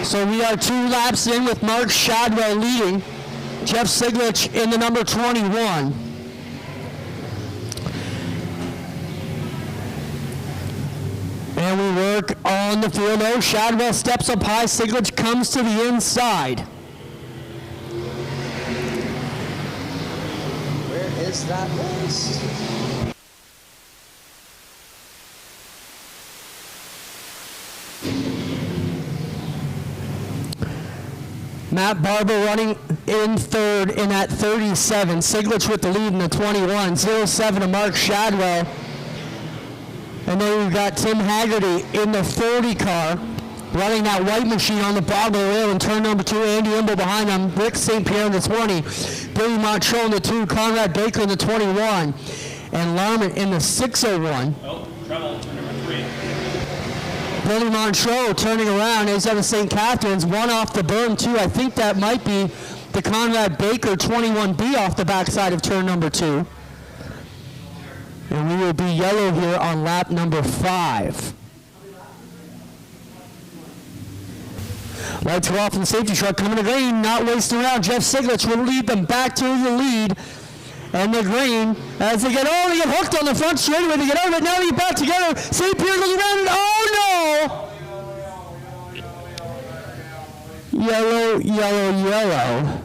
So we are 2 laps in with Mark Shadwell leading. Jeff Siglich in the number 21. And we work on the field. Oh, Shadwell steps up high. Siglich comes to the inside. Where is that race? Matt Barber running in third in at 37. Siglich with the lead in the 21. 07 to Mark Shadwell. And then we've got Tim Haggerty in the 40 car, running that white machine on the bottom of the rail in turn number 2. Andy Imble behind him. Rick St. Pierre in the 20. Billy Montreux in the 2. Conrad Baker in the 21. And Larman in the 601. Oh, trouble, number 3. Billy Montreux turning around. He's out of St. Catharines. One off the berm, too. I think that might be the Conrad Baker 21B off the backside of turn number 2. And we will be yellow here on lap number 5. Lights go off in the safety truck. Coming to green, not wasting around. Jeff Siglich will lead them back to the lead. And the green, as they get hooked on the front straightaway. They get over it. Now they get back together. St. Pierre goes around and oh no! Yellow, yellow, yellow.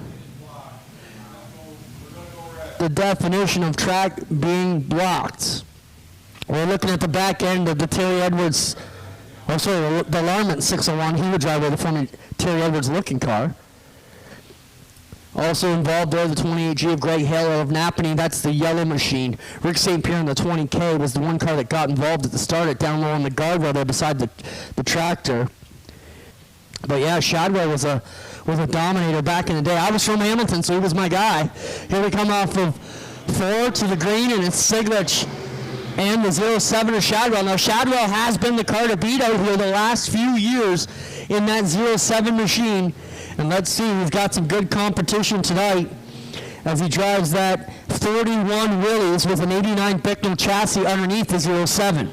The definition of track being blocked. We're looking at the back end of the Terry Edwards, the Larman 601. He would drive with the front Terry Edwards looking car. Also involved there, the 28G of Greg Halo of Napanee. That's the yellow machine. Rick St. Pierre in the 20K was the one car that got involved at the start, at down low on the guardrail there beside the tractor. But yeah, Shadwell was a dominator back in the day. I was from Hamilton, so he was my guy. Here we come off of 4 to the green, and it's Siglich and the 07 of Shadwell. Now, Shadwell has been the car to beat out here the last few years in that 07 machine. And let's see, we've got some good competition tonight as he drives that 41 Willys with an 89 Bicknell chassis underneath the 07.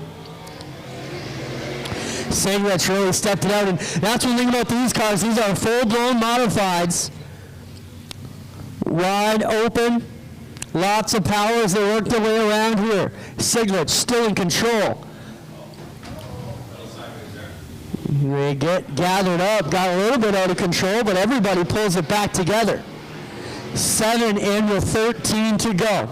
Siglich really stepped it out, and that's one thing about these cars. These are full-blown modifieds. Wide open, lots of power as they work their way around here. Siglich still in control. They get gathered up, got a little bit out of control, but everybody pulls it back together. 7 in with 13 to go.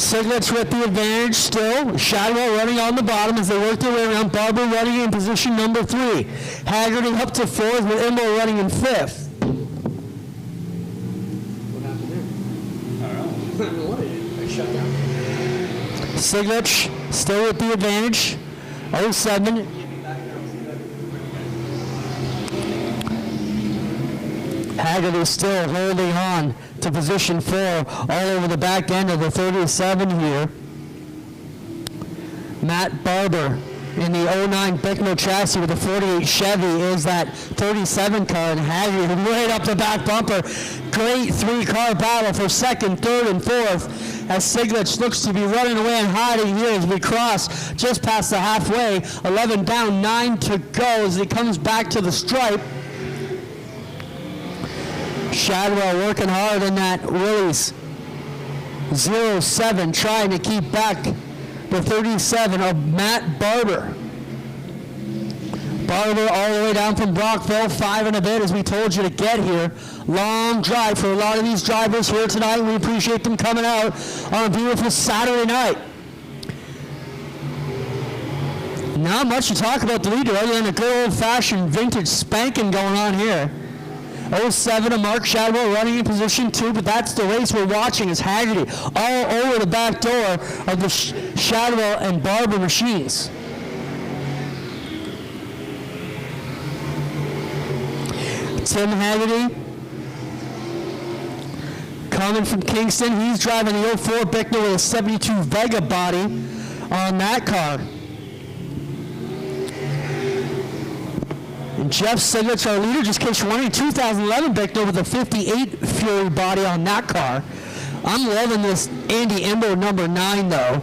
Siglets with the advantage still. Shadwell running on the bottom as they work their way around. Barber running in position number 3. Haggerty up to 4th with Imbo running in 5th. What happened there? I don't know what it is. I shut down. Siglets still with the advantage. 07. Haggerty still holding on to position 4 all over the back end of the 37 here. Matt Barber in the 09 Bicknell chassis with the 48 Chevy is that 37 car, and Haggerty right up the back bumper. Great 3-car battle for 2nd, 3rd, and 4th as Siglets looks to be running away and hiding here as we cross just past the halfway. 11 down, 9 to go as he comes back to the stripe. Shadwell working hard in that Willys 07, trying to keep back the 37 of Matt Barber. Barber all the way down from Brockville, 5 and a bit as we told you to get here. Long drive for a lot of these drivers here tonight. We appreciate them coming out on a beautiful Saturday night. Not much to talk about the leader other than a good old-fashioned vintage spanking going on here. 07 of Mark Shadwell running in position 2, but that's the race we're watching as Haggerty all over the back door of the Shadwell and Barber machines. Tim Haggerty coming from Kingston. He's driving the 04 Bicknell with a 72 Vega body on that car. And Jeff Siglets, our leader, just catch running 2011 Bicknell with a 58 Fury body on that car. I'm loving this Andy Imbo number 9 though,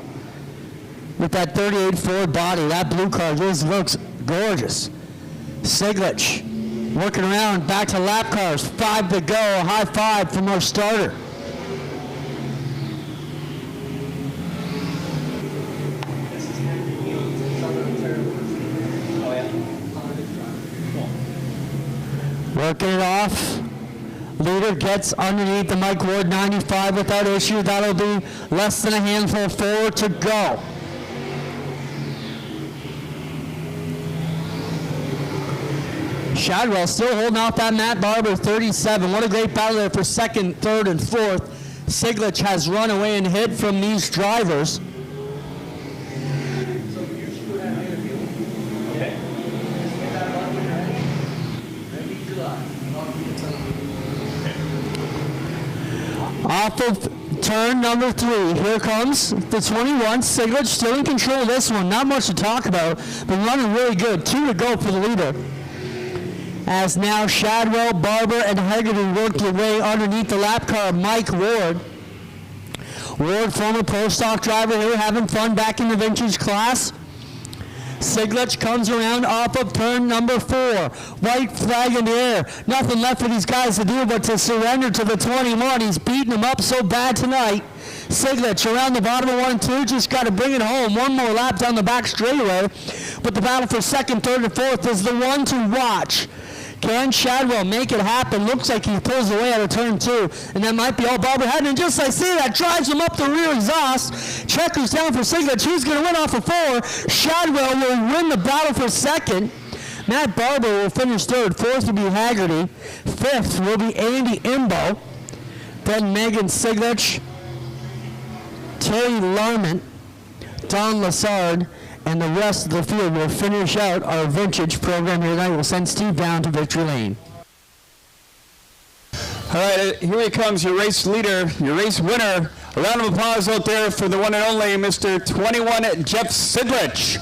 with that 38 Ford body. That blue car just looks gorgeous. Siglets working around back to lap cars. 5 to go. A high 5 from our starter. Working it off. Leader gets underneath the Mike Ward 95 without issue. That'll be less than a handful forward to go. Shadwell still holding off that Matt Barber 37. What a great battle there for 2nd, 3rd, and 4th. Siglets has run away and hid from these drivers. Off of turn number 3, here comes the 21. Siglets still in control of this one. Not much to talk about, but running really good. 2 to go for the leader. As now Shadwell, Barber, and Haggerty work their way underneath the lap car of Mike Ward. Ward, former pro stock driver here, having fun back in the vintage class. Siglets comes around off of turn number 4. White flag in the air. Nothing left for these guys to do but to surrender to the 21. He's beating them up so bad tonight. Siglets around the bottom of 1 and 2. Just got to bring it home. One more lap down the back straightaway. But the battle for 2nd, 3rd, and 4th is the one to watch. Can Shadwell make it happen? Looks like he pulls away out of turn 2. And that might be all Barber had. And just I see that, drives him up the rear exhaust. Checkers down for Siglets. Who's going to win off of 4? Shadwell will win the battle for 2nd. Matt Barber will finish 3rd. 4th will be Haggerty. 5th will be Andy Imbo. Then Megan Siglets, Terry Larman, Don Lassard, and the rest of the field will finish out our vintage program here tonight. We'll send Steve down to victory lane. All right, here he comes, your race leader, your race winner. A round of applause out there for the one and only Mr. 21, Jeff Siglets.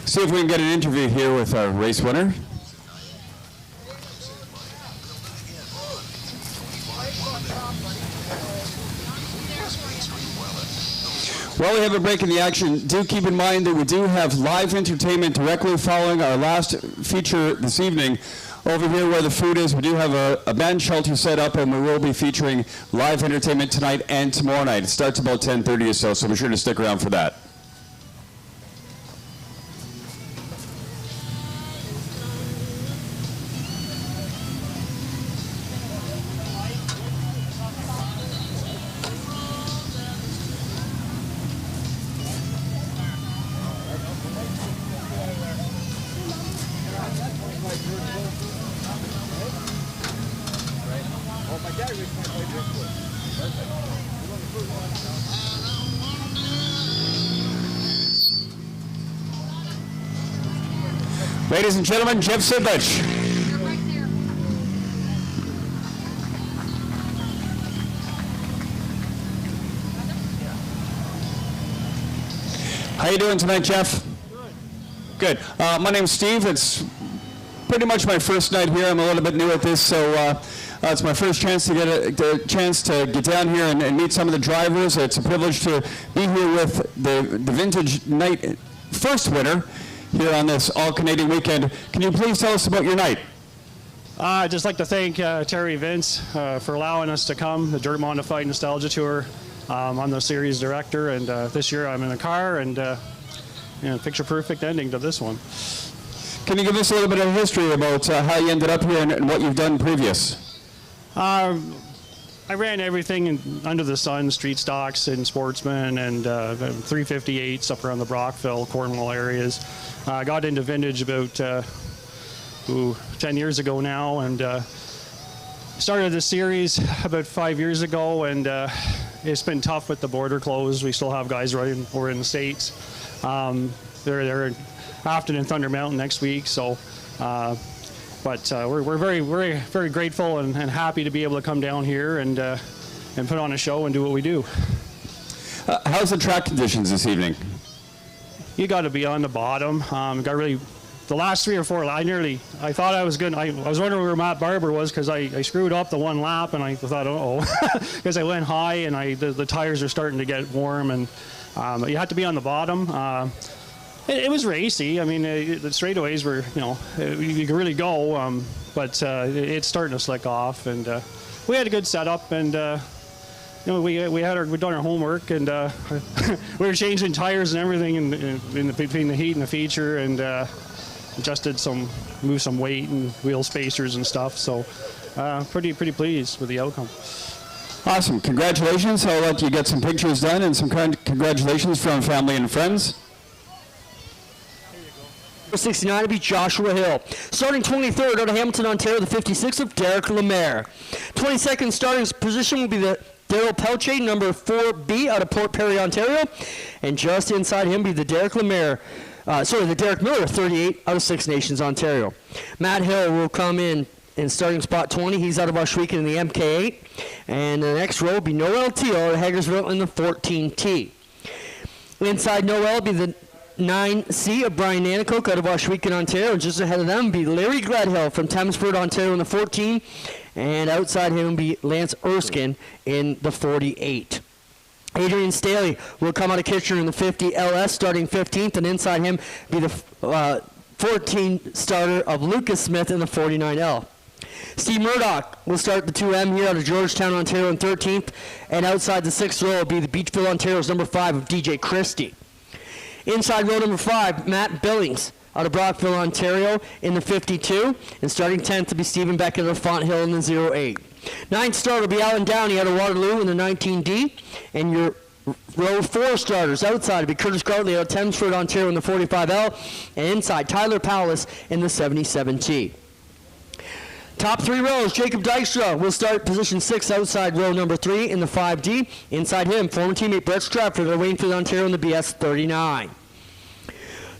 See if we can get an interview here with our race winner. While we have a break in the action, do keep in mind that we do have live entertainment directly following our last feature this evening over here where the food is, we do have a band shelter set up, and we will be featuring live entertainment tonight and tomorrow night. It starts about 10:30 or so be sure to stick around for that. Ladies and gentlemen, Jeff Sidlich. How you doing tonight, Jeff? Good. My name's Steve. It's pretty much my first night here. I'm a little bit new at this, so it's my first chance to get down here and meet some of the drivers. It's a privilege to be here with the Vintage Night first winner here on this all-Canadian weekend. Can you please tell us about your night? I'd just like to thank Terry Vince for allowing us to come, the Dirt Modified Nostalgia Tour. I'm the series director, and this year I'm in a car, and picture-perfect ending to this one. Can you give us a little bit of history about how you ended up here and what you've done previous? I ran everything under the sun, street stocks and sportsmen and 358s up around the Brockville, Cornwall areas. I got into vintage about 10 years ago now, and started the series about 5 years ago, and it's been tough with the border closed. We still have guys running over in the States. They're in Afton and Thunder Mountain next week, so but we're very grateful and happy to be able to come down here and put on a show and do what we do. How's the track conditions this evening? You got to be on the bottom. The last 3 or 4, I thought I was good. I was wondering where Matt Barber was because I screwed up the one lap, and I thought, because I went high and the tires are starting to get warm, and you had to be on the bottom. It was racy. I mean, the straightaways were, you could really go, but it's starting to slick off, and we had a good setup, and we'd done our homework, and we were changing tires and everything between the heat and the feature, and moved some weight and wheel spacers and stuff. So pretty pleased with the outcome. Awesome. Congratulations. I'll let you get some pictures done and some congratulations from family and friends. 69 to be Joshua Hill. Starting 23rd out of Hamilton, Ontario, the 56 of Derek Lemaire. 22nd starting position will be the Daryl Pelche, number 4B out of Port Perry, Ontario. And just inside him be the Derek Miller, 38 out of Six Nations, Ontario. Matt Hill will come in starting spot 20. He's out of Oshwegan in the MK8. And the next row will be Noel Teal out of Hagersville in the 14T. Inside Noel will be the 9C of Brian Nanicoke out of Oshwegan, Ontario. And just ahead of them will be Larry Gladhill from Thamesford, Ontario in the 14. And outside him will be Lance Erskine in the 48. Adrian Staley will come out of Kitchener in the 50 LS starting 15th. And inside him be the 14 starter of Lucas Smith in the 49L. Steve Murdoch will start the 2M here out of Georgetown, Ontario in 13th. And outside the 6th row will be the Beachville, Ontario's number 5 of DJ Christie. Inside row number 5, Matt Billings out of Brockville, Ontario in the 52. And starting 10th to be Stephen Beckett of Fonthill in the 08. 9th starter will be Alan Downey out of Waterloo in the 19D. And your row 4 starters outside will be Curtis Gartley out of Thamesford, Ontario in the 45L. And inside, Tyler Powlis in the 77T. Top 3 rows, Jacob Dykstra will start position 6 outside row number 3 in the 5D. Inside him, former teammate Brett Stratford out of Waynfield, Ontario in the BS 39.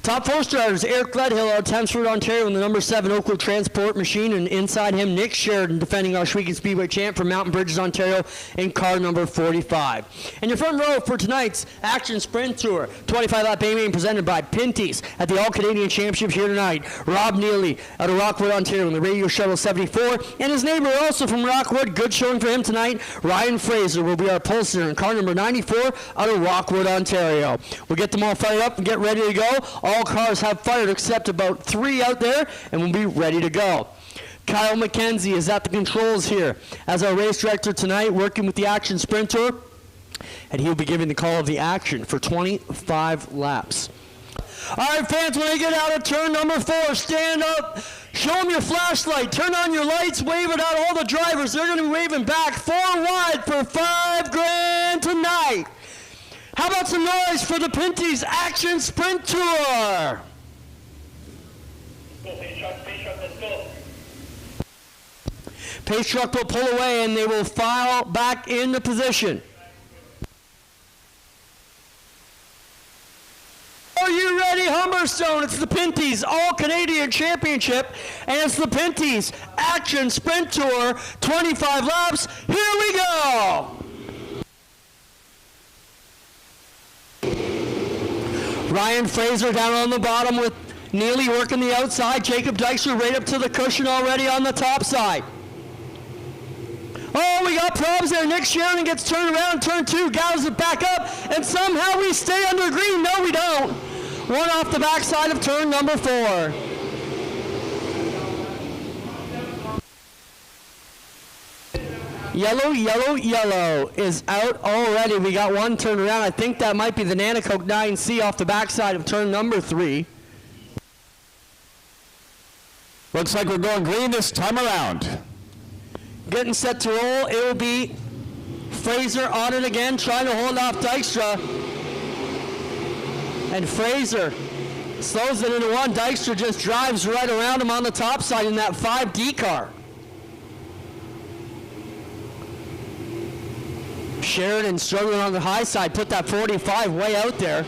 Top 4 starters, Eric Gledhill out of Thamesford, Ontario in the number 7 Oakwood Transport Machine, and inside him, Nick Sheridan, defending Oshwegan Speedway champ from Mountain Bridges, Ontario, in car number 45. And your front row for tonight's Action Sprint Tour, 25-lap A-Main presented by Pinty's at the All-Canadian Championship here tonight. Rob Neely out of Rockwood, Ontario in the Radio Shuttle 74, and his neighbor also from Rockwood, good showing for him tonight, Ryan Fraser will be our pulser in car number 94 out of Rockwood, Ontario. We'll get them all fired up and get ready to go. All cars have fired except about 3 out there, and we'll be ready to go. Kyle McKenzie is at the controls here as our race director tonight, working with the Action Sprint Tour, and he'll be giving the call of the action for 25 laps. All right, fans, when they get out of turn number 4, stand up, show them your flashlight, turn on your lights, wave it out. All the drivers, they're going to be waving back 4 wide for $5 grand tonight. How about some noise for the Pinty's Action Sprint Tour? Pace truck, let's go. Pace truck will pull away and they will file back into position. Are you ready, Humberstone? It's the Pinty's All-Canadian Championship, and it's the Pinty's Action Sprint Tour, 25 laps. Here we go! Ryan Fraser down on the bottom with Neely working the outside. Jacob Dykstra right up to the cushion already on the top side. Oh, we got problems there. Nick Sheridan gets turned around, turn 2, gathers it back up, and somehow we stay under green. No, we don't. One off the backside of turn number 4. Yellow, yellow, yellow is out already. We got one turned around. I think that might be the Nanacoke 9C off the backside of turn number 3. Looks like we're going green this time around. Getting set to roll. It will be Fraser on it again, trying to hold off Dykstra. And Fraser slows it into 1. Dykstra just drives right around him on the top side in that 5D car. Sheridan struggling on the high side, put that 45 way out there.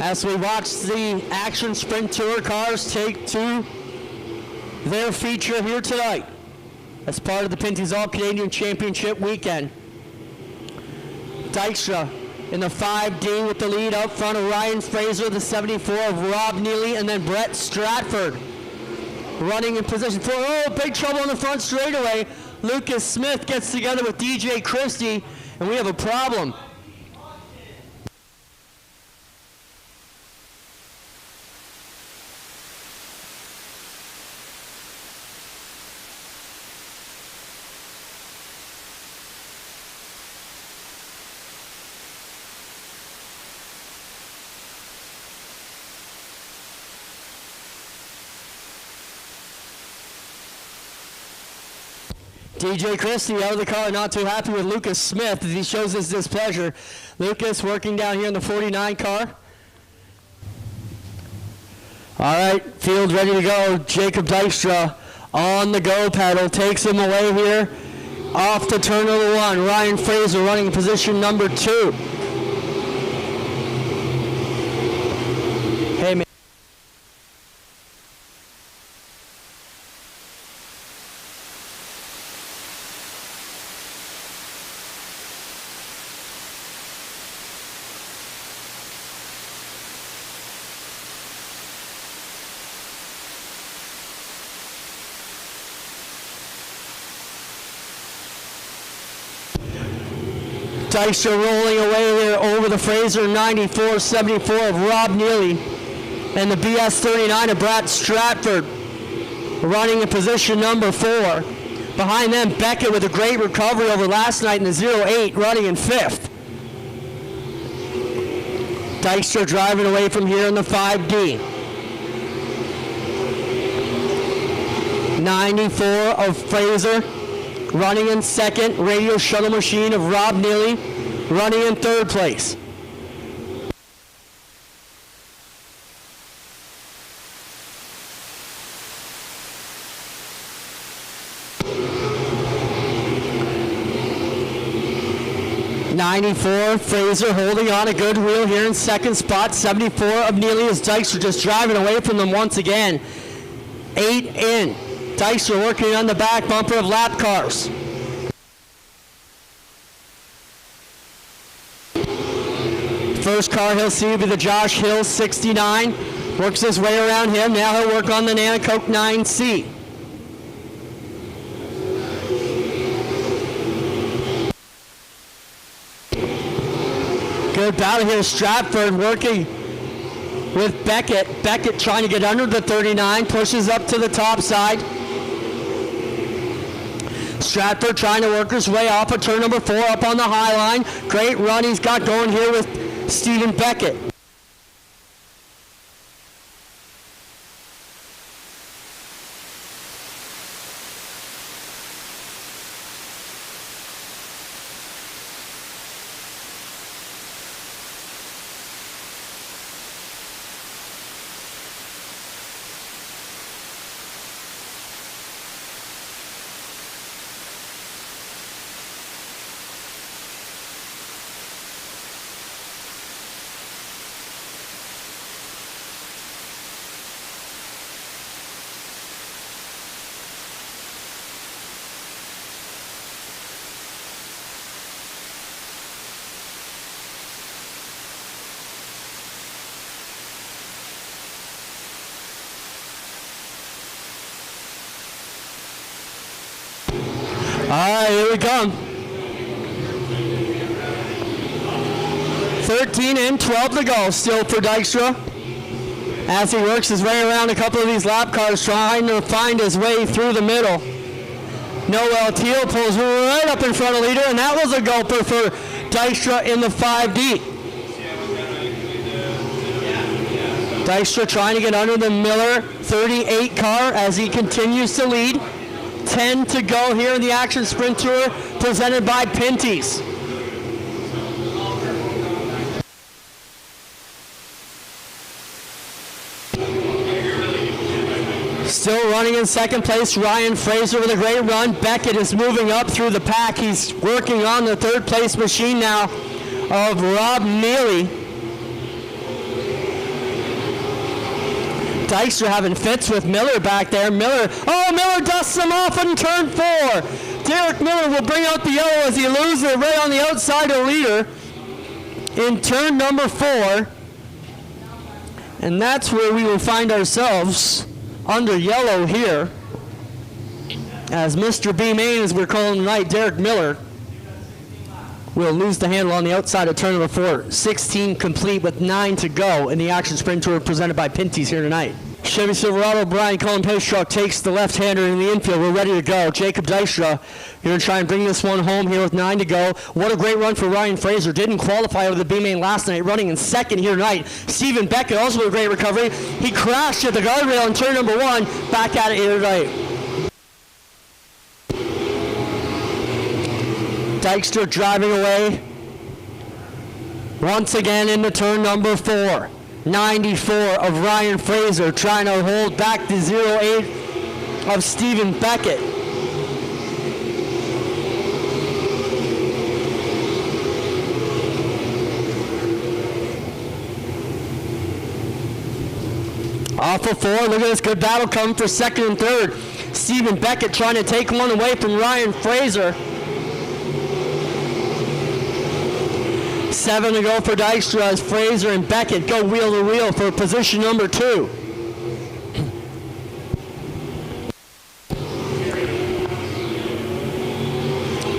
As we watch the Action Sprint Tour cars take to their feature here tonight as part of the Pinty's All-Canadian Championship weekend. Dykstra in the 5D with the lead up front of Ryan Fraser, the 74 of Rob Neely, and then Brett Stratford running in position 4. Oh, big trouble in the front straightaway. Lucas Smith gets together with DJ Christie, and we have a problem. DJ Christie out of the car, not too happy with Lucas Smith as he shows his displeasure. Lucas working down here in the 49 car. All right, field ready to go. Jacob Dykstra on the go pedal, takes him away here. Off to turn number 1. Ryan Fraser running in position number 2. Hey, man. 'Dykstra rolling away there over the Fraser 94-74 of Rob Neely and the BS 39 of Brett Stratford running in position number 4. Behind them, Beckett with a great recovery over last night in the 08 running in 5th. Dykstra driving away from here in the 5D. 94 of Fraser running in 2nd. Radio Shuttle Machine of Rob Neely running in 3rd place. '94 Fraser holding on a good wheel here in 2nd spot. 74 of Neely as Dykstra just driving away from them once again. 8 in. Dykstra working on the back bumper of lap cars. First car he'll see will be the Josh Hill 69. Works his way around him. Now he'll work on the Nanacoke 9C. Good battle here. Stratford working with Beckett. Beckett trying to get under the 39, pushes up to the top side. Stratford trying to work his way off of turn number 4 up on the high line. Great run he's got going here with Stephen Beckett. All right, here we come. 13 and 12 to go still for Dykstra as he works his way around a couple of these lap cars trying to find his way through the middle. Noel Teal pulls right up in front of leader, and that was a gulper for Dykstra in the 5D. Dykstra trying to get under the Miller 38 car as he continues to lead. 10 to go here in the Action Sprint Tour presented by Pinty's. Still running in second place, Ryan Fraser with a great run. Beckett is moving up through the pack. He's working on the third place machine now of Rob Neely. Dykstra having fits with Miller back there. Miller dusts him off in turn 4. Derek Miller will bring out the yellow as he loses it right on the outside of leader in turn number 4. And that's where we will find ourselves under yellow here as Mr. B Main, as we're calling tonight, Derek Miller, will lose the handle on the outside of turn number 4. 16 complete with 9 to go in the Action Sprint Tour presented by Pinty's here tonight. Chevy Silverado, Brian Cullen Pace truck takes the left-hander in the infield. We're ready to go. Jacob Dykstra going to try and bring this one home here with 9 to go. What a great run for Ryan Fraser. Didn't qualify over the B-Main last night, running in second here tonight. Stephen Beckett also with a great recovery. He crashed at the guardrail in turn number 1. Back at it here tonight. Dykstra driving away once again into turn number 4. 94 of Ryan Fraser trying to hold back the 08 of Stephen Beckett. Off of 4, look at this good battle coming for second and third. Stephen Beckett trying to take one away from Ryan Fraser. 7 to go for Dykstra as Fraser and Beckett go wheel to wheel for position number 2.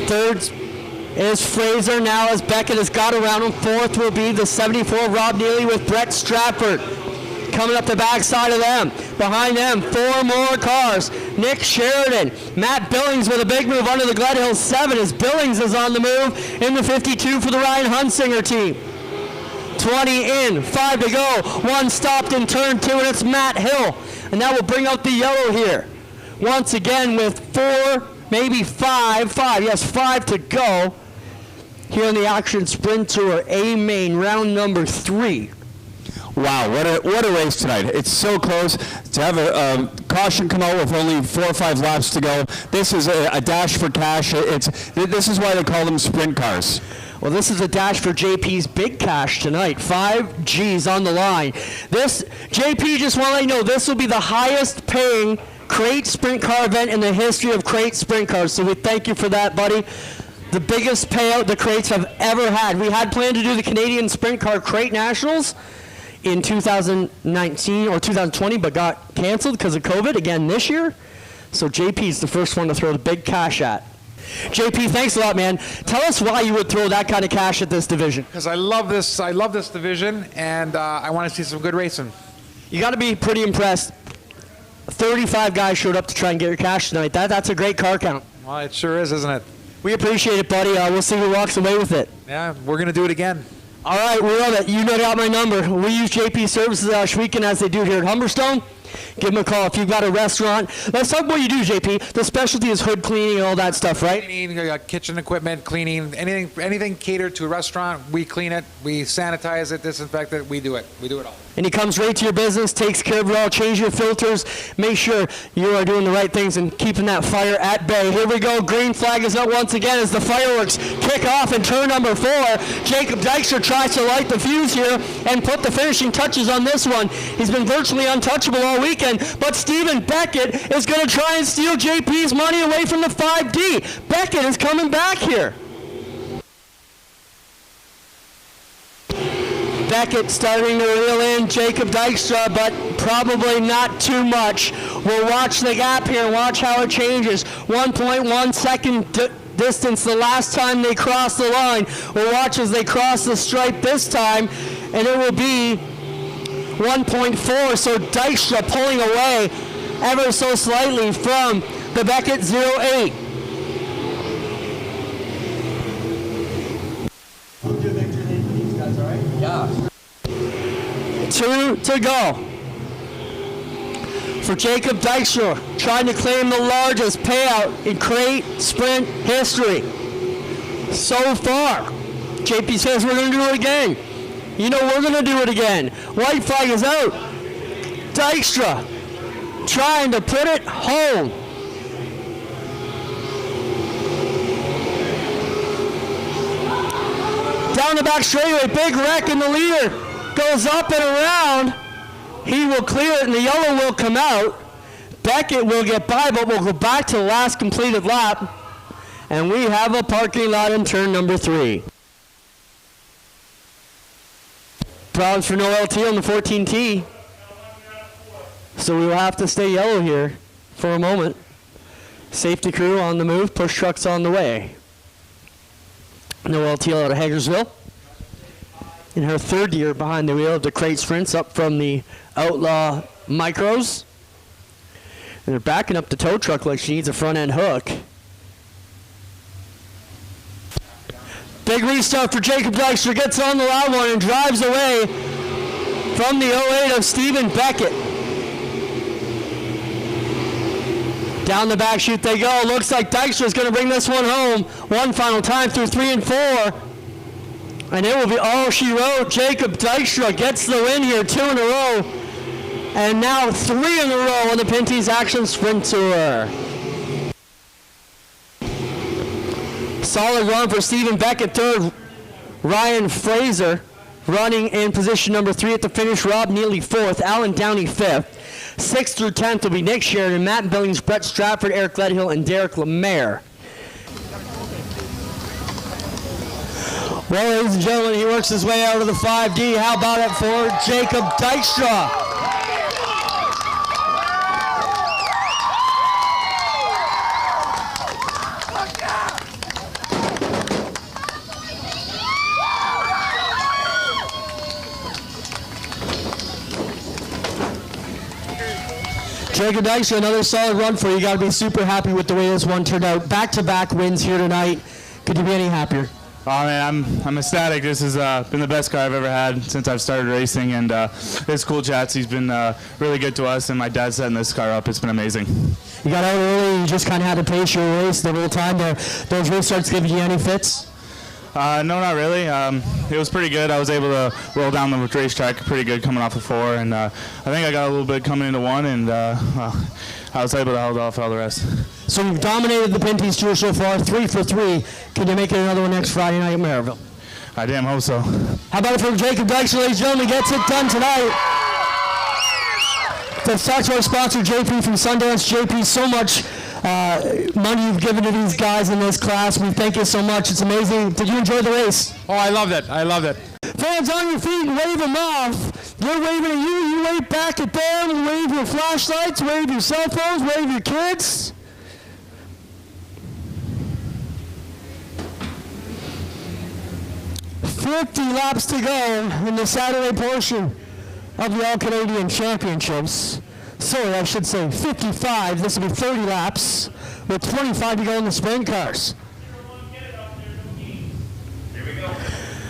Third is Fraser now as Beckett has got around him. Fourth will be the 74 Rob Neely with Brett Stratford coming up the backside of them. Behind them, 4 more cars. Nick Sheridan, Matt Billings with a big move under the Glenhill 7 as Billings is on the move in the 52 for the Ryan Hunsinger team. 20 in, 5 to go. 1 stopped in turn 2, and it's Matt Hill. And that will bring out the yellow here. Once again with 4, maybe 5 to go here in the Action Sprint Tour A-Main, round number 3. Wow, what a race tonight. It's so close. To have a caution come out with only 4 or 5 laps to go. This is a dash for cash. This is why they call them sprint cars. Well, this is a dash for JP's big cash tonight. 5 G's on the line. JP just want to let you know, this will be the highest paying crate sprint car event in the history of crate sprint cars. So we thank you for that, buddy. The biggest payout the crates have ever had. We had planned to do the Canadian Sprint Car Crate Nationals in 2019 or 2020, but got canceled because of COVID again this year. So JP's the first one to throw the big cash at. JP, thanks a lot, man. Tell us why you would throw that kind of cash at this division. Because I love this division, and I want to see some good racing. You got to be pretty impressed. 35 guys showed up to try and get your cash tonight. That's a great car count. Well, it sure is, isn't it? We appreciate it, buddy. We'll see who walks away with it. Yeah, we're going to do it again. All right, we love it. You know got my number. We use JP services Schweeken as they do here at Humberstone. Give them a call if you've got a restaurant. Let's talk about what you do, JP. The specialty is hood cleaning and all that stuff, right? Cleaning, kitchen equipment, cleaning, anything catered to a restaurant, we clean it, we sanitize it, disinfect it, we do it. We do it all. And he comes right to your business, takes care of it all, change your filters, make sure you are doing the right things and keeping that fire at bay. Here we go. Green flag is up once again as the fireworks kick off in turn number 4. Jacob Dykstra tries to light the fuse here and put the finishing touches on this one. He's been virtually untouchable all weekend, but Stephen Beckett is going to try and steal JP's money away from the 5D. Beckett is coming back here. Beckett starting to reel in Jacob Dykstra, but probably not too much. We'll watch the gap here and watch how it changes. 1.1 second distance the last time they crossed the line. We'll watch as they cross the stripe this time, and it will be 1.4, so Dykstra pulling away ever so slightly from the Beckett 08. Yeah. 2 to go for Jacob Dykstra, trying to claim the largest payout in crate sprint history. So far, JP says we're going to do it again. You know we're going to do it again. White flag is out. Dykstra trying to put it home. Down the back straightaway, big wreck, and the leader goes up and around. He will clear it, and the yellow will come out. Beckett will get by, but we'll go back to the last completed lap. And we have a parking lot in turn number 3. Problems for no LT on the 14T. So we will have to stay yellow here for a moment. Safety crew on the move, push trucks on the way. No LTL out of Hagersville. In her 3rd year behind the wheel of the crate sprints up from the Outlaw Micros. And they're backing up the tow truck like she needs a front end hook. Big restart for Jacob Dykstra, gets on the loud one and drives away from the 08 of Stephen Beckett. Down the back chute they go. Looks like Dykstra is going to bring this one home one final time through 3 and 4. And it will be all she wrote. Jacob Dykstra gets the win here, 2 in a row. And now 3 in a row on the Pinty's Action Sprint Tour. Solid run for Stephen Beckett, 3rd. Ryan Fraser running in position number 3 at the finish. Rob Neely 4th. Alan Downey 5th. 6th through 10th will be Nick Sheridan, Matt Billings, Brett Stratford, Eric Gledhill, and Derek Lemaire. Well, ladies and gentlemen, he works his way out of the 5D. How about it for Jacob Dykstra? Jacob Dykstra, another solid run for you. You got to be super happy with the way this one turned out. Back-to-back wins here tonight. Could you be any happier? Oh man, I'm ecstatic. This has been the best car I've ever had since I've started racing, and this cool Chatsy's been really good to us, and my dad's setting this car up. It's been amazing. You got out early. You just kind of had to pace your race the whole time. Those restarts giving you any fits? No, not really. It was pretty good. I was able to roll down the racetrack pretty good coming off of 4, and I think I got a little bit coming into 1, and I was able to hold off all the rest. So you've dominated the Pinty's Tour so far, 3 for 3. Can you make it another one next Friday night at Maryville? I damn hope so. How about it for Jacob Dykstra, ladies and gentlemen, gets it done tonight. Let's talk to our sponsor, JP from Sundance. JP, so much money you've given to these guys in this class. We thank you so much. It's amazing. Did you enjoy the race? Oh, I loved it. I loved it. Fans on your feet and wave them off. They're waving at you. You wave back at them. Wave your flashlights. Wave your cell phones. Wave your kids. 50 laps to go in the Saturday portion of the All-Canadian Championships. Sorry, I should say 55. This will be 30 laps with 25 to go in the sprint cars.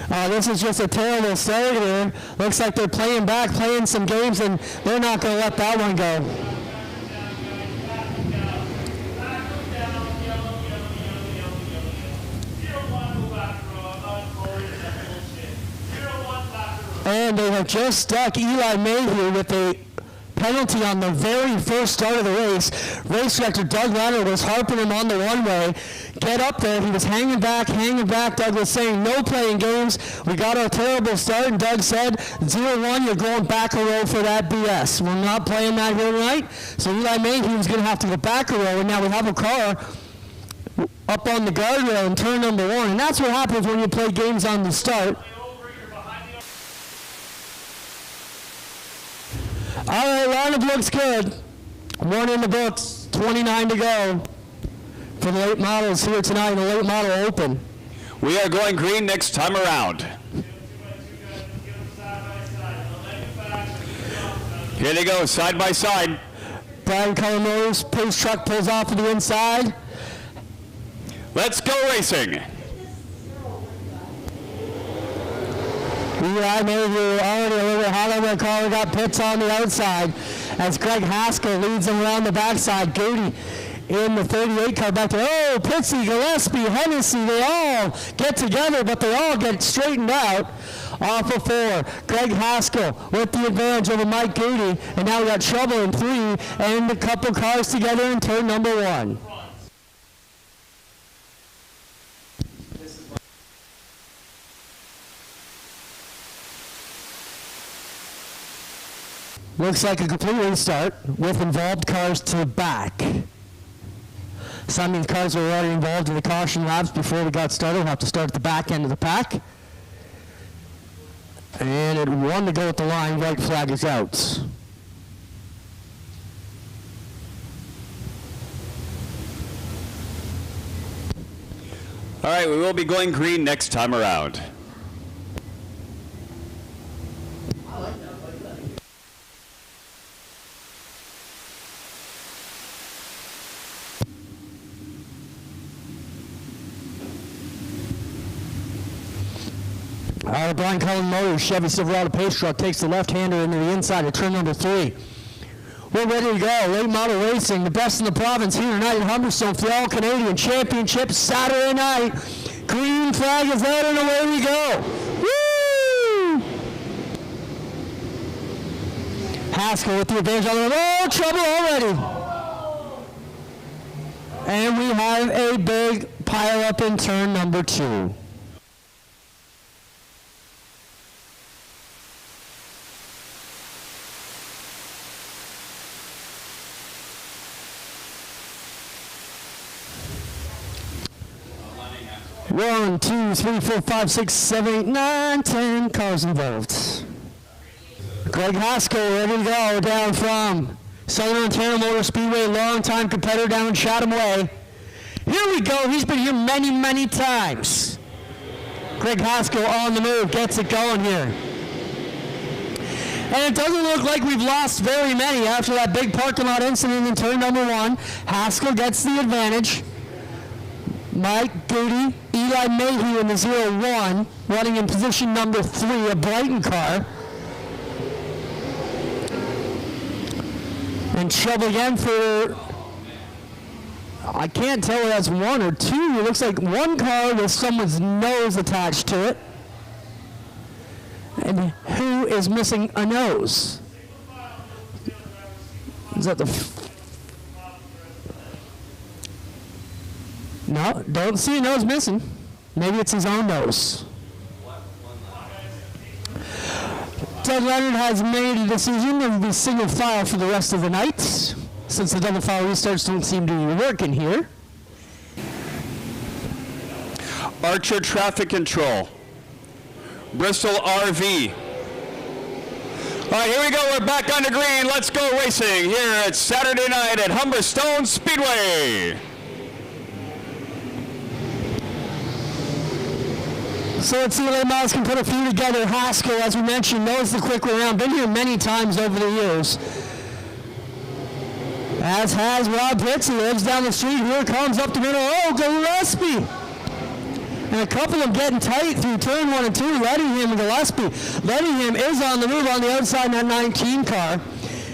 This is just a terrible start here. Looks like they're playing back, playing some games, and they're not going to let that one go. And they have just stuck Eli Mayhew with a penalty on the very first start of the race. Race director Doug Leonard was harping him on the one-way. Get up there. He was hanging back. Doug was saying, no playing games. We got a terrible start, and Doug said, 0-1, you're going back a row for that BS. We're not playing that here tonight. So Eli Mayhew's going to have to go back a row, and now we have a car up on the guardrail in turn number 1. And that's what happens when you play games on the start. All right, lineup looks good. 1 in the books, 29 to go for the late models here tonight in the late model open. We are going green next time around. Here they go, side by side. Brian Cullen Motors, pace truck pulls off to the inside. Let's go racing. Eli Mayhew already a little bit hot on the car. We got pits on the outside as Greg Haskell leads him around the backside. Goody in the 38 car back there. Oh, Pitsy, Gillespie, Hennessy, they all get together, but they all get straightened out off of 4. Greg Haskell with the advantage over Mike Goody, and now we got trouble in 3 and a couple cars together in turn number 1. Looks like a complete restart with involved cars to the back. So that means cars were already involved in the caution laps before we got started. We'll have to start at the back end of the pack. And it 1 to go at the line. White flag is out. All right, we will be going green next time around. Brian Cullen Motors, Chevy Silverado pace truck takes the left-hander into the inside of turn number 3. We're ready to go. Late model racing, the best in the province here tonight in Humberstone for the All-Canadian Championship Saturday night. Green flag is out and away we go. Woo! Haskell with the advantage on the road. Trouble already. And we have a big pile up in turn number 2. One, 2, 3, 4, 5, 6, 7, 8, 9, 10 cars involved. Greg Haskell ready to go down from Southern Ontario Motor Speedway, longtime competitor down in Chatham Way. Here we go. He's been here many, many times. Greg Haskell on the move, gets it going here. And it doesn't look like we've lost very many after that big parking lot incident in turn number 1. Haskell gets the advantage. Mike Goody, Eli Mayhew in the 0-1, running in position number 3, a Brighton car. And trouble again for, I can't tell if that's 1 or 2. It looks like 1 car with someone's nose attached to it. And who is missing a nose? Is that the... No, don't see a nose missing. Maybe it's his own nose. Doug Leonard has made a decision to be single file for the rest of the night, since the double file restarts don't seem to be working here. Archer Traffic Control. Bristol RV. All right, here we go. We're back on the green. Let's go racing here at Saturday night at Humberstone Speedway. So let's see if late models can put a few together. Haskell, as we mentioned, knows the quick way around. Been here many times over the years. As has Rob Pitts. He lives down the street. Here comes up the middle. Oh, Gillespie. And a couple of them getting tight through turn 1 and 2. Lettingham and Gillespie. Lettingham is on the move on the outside in that 19 car.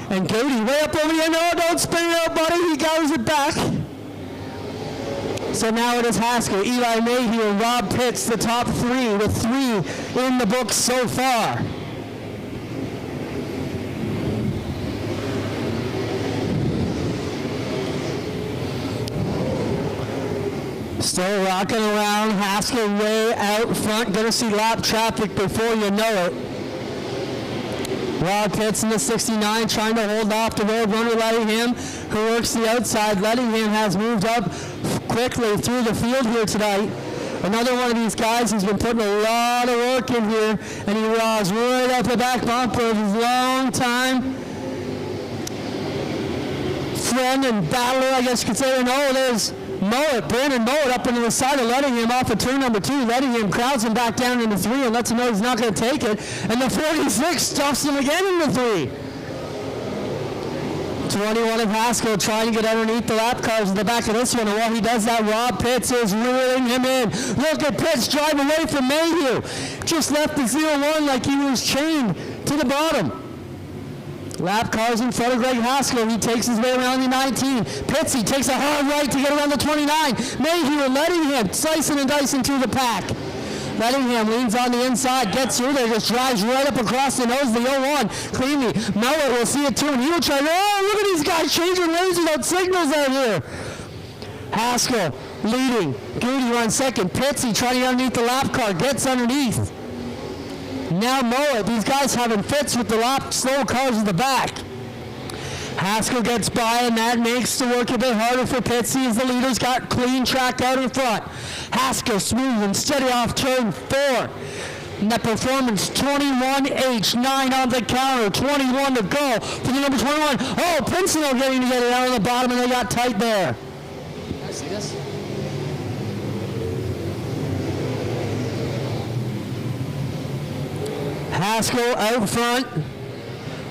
And Goody way up over the end. Oh, don't spin it out, buddy. He goes it back. So now it is Haskell, Eli Mayhew, and Rob Pitts, the top three, with 3 in the books so far. Still rocking around, Haskell way out front. Gonna see lap traffic before you know it. Rob Pitts in the 69 trying to hold off the road runner Lettingham, who works the outside. Lettingham has moved up quickly through the field here tonight. Another one of these guys who's been putting a lot of work in here, and he rides right up the back bumper of his long time friend and battler, I guess you could say. And oh, there's Mowat, Brandon Mowat up into the side of Lettingham off of turn number 2. Lettingham crowds him back down into 3 and lets him know he's not going to take it. And the 46 stuffs him again into 3. 21 of Haskell trying to get underneath the lap cars in the back of this one. And while he does that, Rob Pitts is reeling him in. Look at Pitts drive away from Mayhew. Just left the 0-1 like he was chained to the bottom. Lap cars in front of Greg Haskell. He takes his way around the 19. Pitsy takes a hard right to get around the 29. Mayhew and Lettingham slicing and dicing through the pack. Lettingham leans on the inside, gets through there, just drives right up across the nose of the 0-1. Cleanly, Mowat will see it too, and he will try. Oh, look at these guys changing lanes without signals out here. Haskell leading. Goody on second. Pitsy trying to get underneath the lap car, gets underneath. Now Mowat, these guys having fits with the lap slow cars in the back. Haskell gets by, and that makes the work a bit harder for Pitsy as the leader's got clean track out in front. Haskell smooth and steady off turn 4. And that performance, 21H, 9 on the counter, 21 to go for the number 21. Oh, Pincinel getting together out on the bottom, and they got tight there. Can I see this? Haskell out front.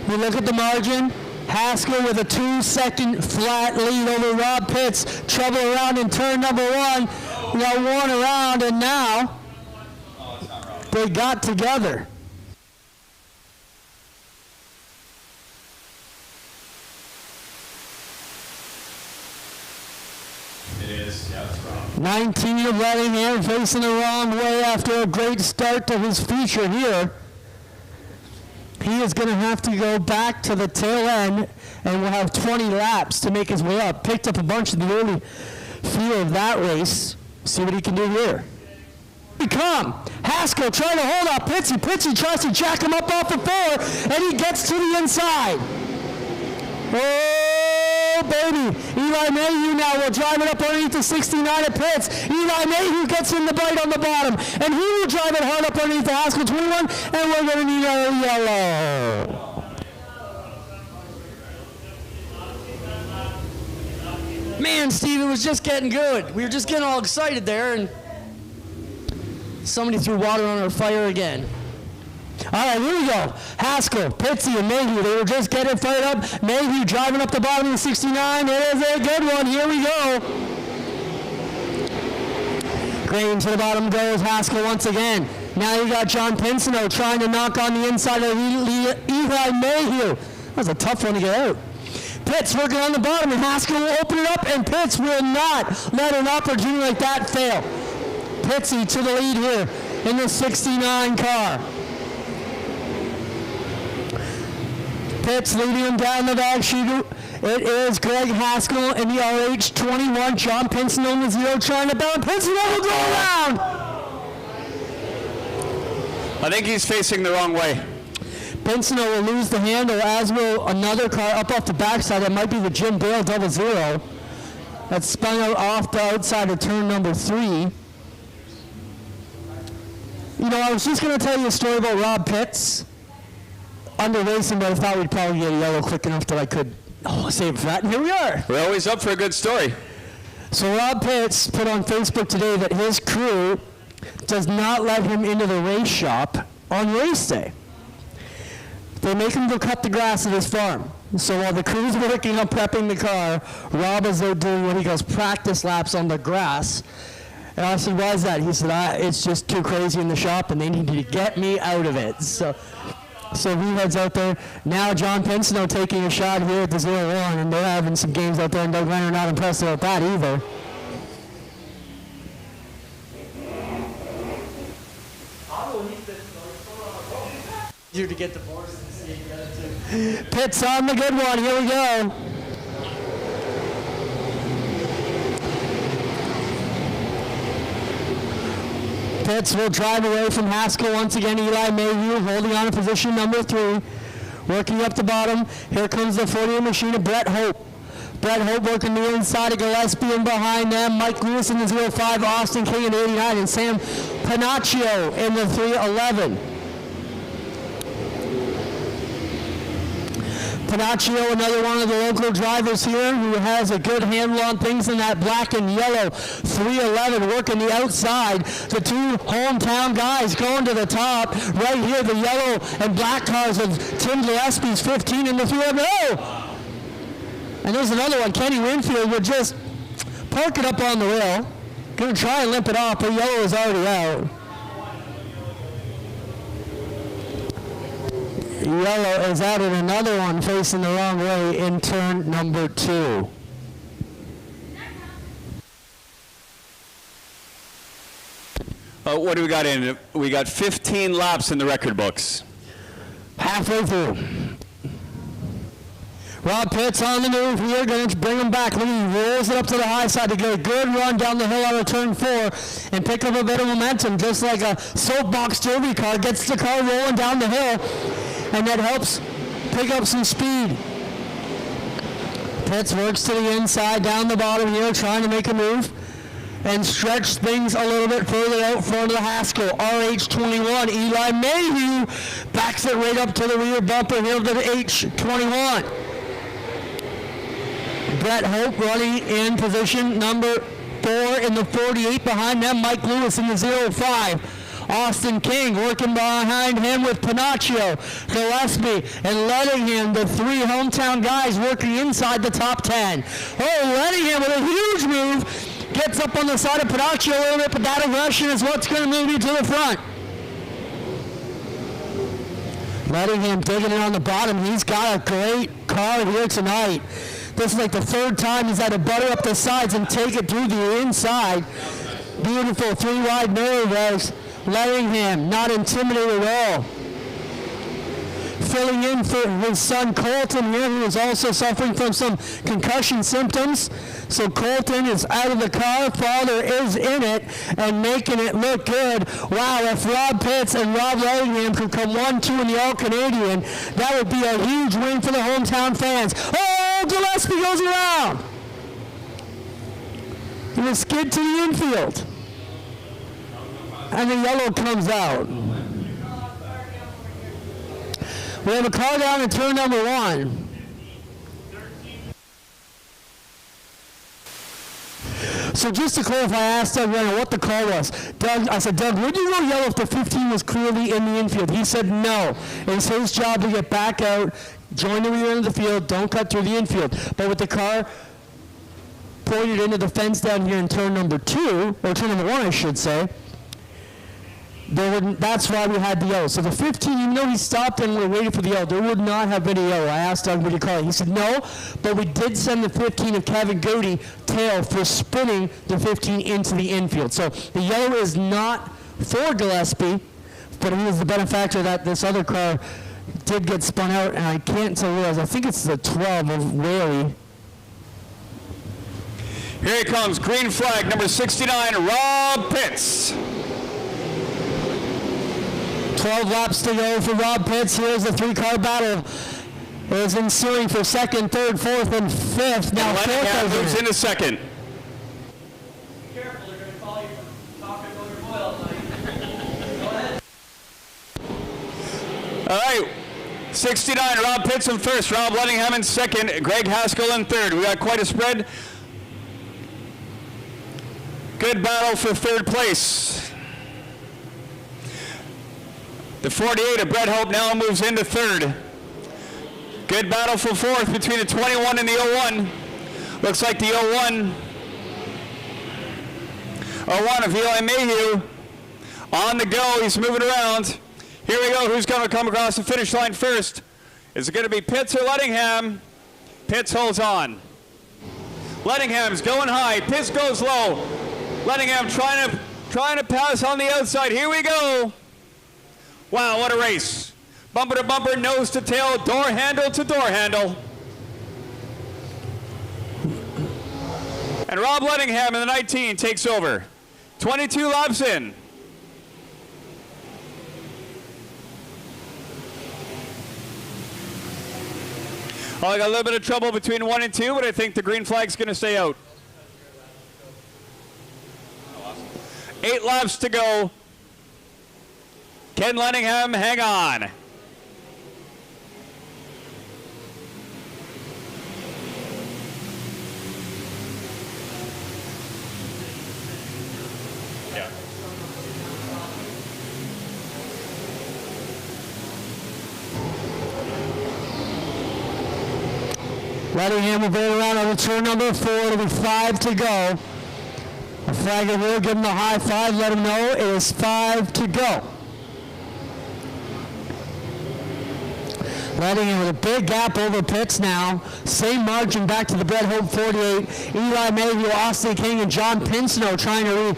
We look at the margin. Haskell with a 2-second flat lead over Rob Pitts. Trouble around in turn number 1. We got one around, and now they got together. It is, yeah, it's wrong. 19 of Lettingham facing the wrong way after a great start to his feature here. He is going to have to go back to the tail end, and will have 20 laps to make his way up. Picked up a bunch of the early field of that race. See what he can do here. Here come Haskell trying to hold up Pitsy. Pitsy tries to jack him up off the 4, and he gets to the inside. Oh, baby. Eli Mayhew now will drive it up underneath the 69 at Pitts. Eli Mayhew gets in the bite on the bottom, and he will drive it hard up underneath the Haskell 21, and we're going to need a yellow. Man, Steve, it was just getting good. We were just getting all excited there, and somebody threw water on our fire again. All right, here we go. Haskell, Pitsy, and Mayhew. They were just getting fired up. Mayhew driving up the bottom of the 69. It is a good one. Here we go. Green to the bottom goes Haskell once again. Now you got John Pincinel trying to knock on the inside of Eli Mayhew. That was a tough one to get out. Pitts working on the bottom, and Haskell will open it up, and Pitts will not let an opportunity like that fail. Pitsy to the lead here in the 69 car. Pitts leading him down the back chute. It is Greg Haskell in the RH21. John Pincinel in the 0 trying to balance. Pincinel will go around. I think he's facing the wrong way. Pincinel will lose the handle, as will another car up off the backside. That might be the Jim Dale 00. That's spun out off the outside of turn number 3. You know, I was just going to tell you a story about Rob Pitts under racing, but I thought we'd probably get a yellow quick enough that I could save it for that. And here we are. We're always up for a good story. So Rob Pitts put on Facebook today that his crew does not let him into the race shop on race day. They make him go cut the grass at his farm. So while the crew's working on prepping the car, Rob is out doing what he calls practice laps on the grass. And I said, why is that? He said, it's just too crazy in the shop and they need to get me out of it. So he heads out there. Now John Pinsino taking a shot here at the 0-1, and they're having some games out there, and Doug Leonard not impressed about that either. You to get divorced and see you get it too. Pitts on the good one. Here we go. Pitts will drive away from Haskell once again. Eli Mayhew holding on to position number 3. Working up the bottom. Here comes the 40 machine of Brett Hope. Brett Hope working the inside of Gillespie, and behind them Mike Lewis in the 05, Austin King in 89, and Sam Panaccio in the 311. Panaccio, another one of the local drivers here who has a good handle on things in that black and yellow 311, working the outside. The two hometown guys going to the top. Right here, the yellow and black cars of Tim Gillespie's 15 in the 311. Oh! And there's another one. Kenny Winfield would just park it up on the rail. Going to try and limp it off, but yellow is already out. Yellow is out at another one facing the wrong way in turn number 2. What do we got in? We got 15 laps in the record books. Halfway through. Rob Pitts on the move here, going to bring him back. Look, he rolls it up to the high side to get a good run down the hill out of turn 4 and pick up a bit of momentum, just like a soapbox derby car. Gets the car rolling down the hill, and that helps pick up some speed. Pitts works to the inside, down the bottom here, trying to make a move and stretch things a little bit further out front of the Haskell. RH21, Eli Mayhew backs it right up to the rear bumper here to the H21. Brett Hope running in position number 4 in the 48. Behind them, Mike Lewis in the 05. Austin King working behind him with Panaccio, Gillespie, and Lettingham, the 3 hometown guys working inside the top 10. Oh, Lettingham with a huge move, gets up on the side of Panaccio a little bit, but that aggression is what's going to move you to the front. Lettingham digging it on the bottom. He's got a great car here tonight. This is like the 3rd time he's had to butter up the sides and take it through the inside. Beautiful 3-wide mirror race. Lettingham, not intimidated at all. Filling in for his son Colton here, who is also suffering from some concussion symptoms. So Colton is out of the car, father is in it, and making it look good. Wow, if Rob Pitts and Rob Lettingham could come 1-2 in the All-Canadian, that would be a huge win for the hometown fans. Oh, Gillespie goes around. He was skid to the infield. And the yellow comes out. We have a car down in turn number 1. So just to clarify, I asked Doug Renner what the call was. I said, Doug, would you go yellow if the 15 was clearly in the infield? He said no. It's his job to get back out, join the rear end of the field, don't cut through the infield. But with the car pointed into the fence down here in turn number 2, or turn number 1, I should say, that's why we had the yellow. So the 15, even though he stopped and we waited for the yellow, there would not have been a yellow. I asked Doug, would you call it? He said no, but we did send the 15 of Kevin Goody tail for spinning the 15 into the infield. So the yellow is not for Gillespie, but he is the benefactor that this other car did get spun out, and I can't tell you, I think it's the 12 of Whaley. Here he comes, green flag, number 69, Rob Pitts. 12 laps to go for Rob Pitts. Here's the 3-car battle. It is ensuing for 2nd, 3rd, 4th, and 5th. Now 4th moves into 2nd. Be careful, they're going to call you for talking about your oil tonight. Go ahead. All right, 69, Rob Pitts in 1st, Rob Lettingham in 2nd, Greg Haskell in 3rd. We got quite a spread. Good battle for 3rd place. The 48 of Brett Hope now moves into third. Good battle for fourth between the 21 and the 01. Looks like the 01 of Eli Mayhew on the go. He's moving around. Here we go. Who's going to come across the finish line first? Is it going to be Pitts or Lettingham? Pitts holds on. Lettingham's going high. Pitts goes low. Lettingham trying to pass on the outside. Here we go. Wow, what a race. Bumper to bumper, nose to tail, door handle to door handle. And Rob Lettingham in the 19 takes over. 22 laps in. Oh, I got a little bit of trouble between 1 and 2, but I think the green flag's going to stay out. 8 laps to go. Ken Lettingham, hang on. Lettingham will go around on turn number 4. It'll be 5 to go. The flagger will give him a high five, let him know it is 5 to go. Lettingham with a big gap over Pitts now. Same margin back to the Brett Hope 48. Eli Mayhew, Austin King, and John Pinsnow trying to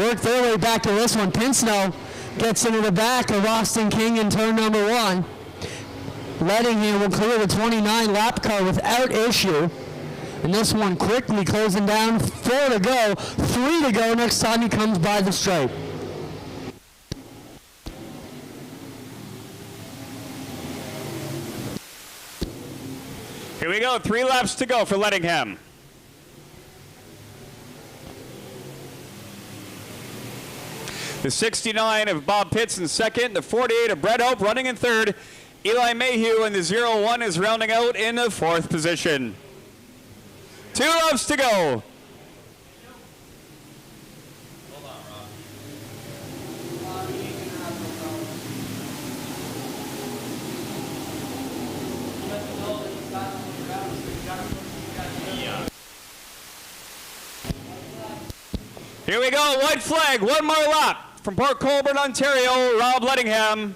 work their way back to this one. Pinsnow gets into the back of Austin King in turn number 1. Lettingham will clear the 29 lap car without issue. And this one quickly closing down. 4 to go, 3 to go next time he comes by the stripe. Here we go, 3 laps to go for Lettingham. The 69 of Bob Pitts in second, the 48 of Brett Hope running in third. Eli Mayhew in the 01 is rounding out in the 4th position. 2 laps to go. Here we go, white flag, 1 more lap from Port Colborne, Ontario, Rob Lettingham.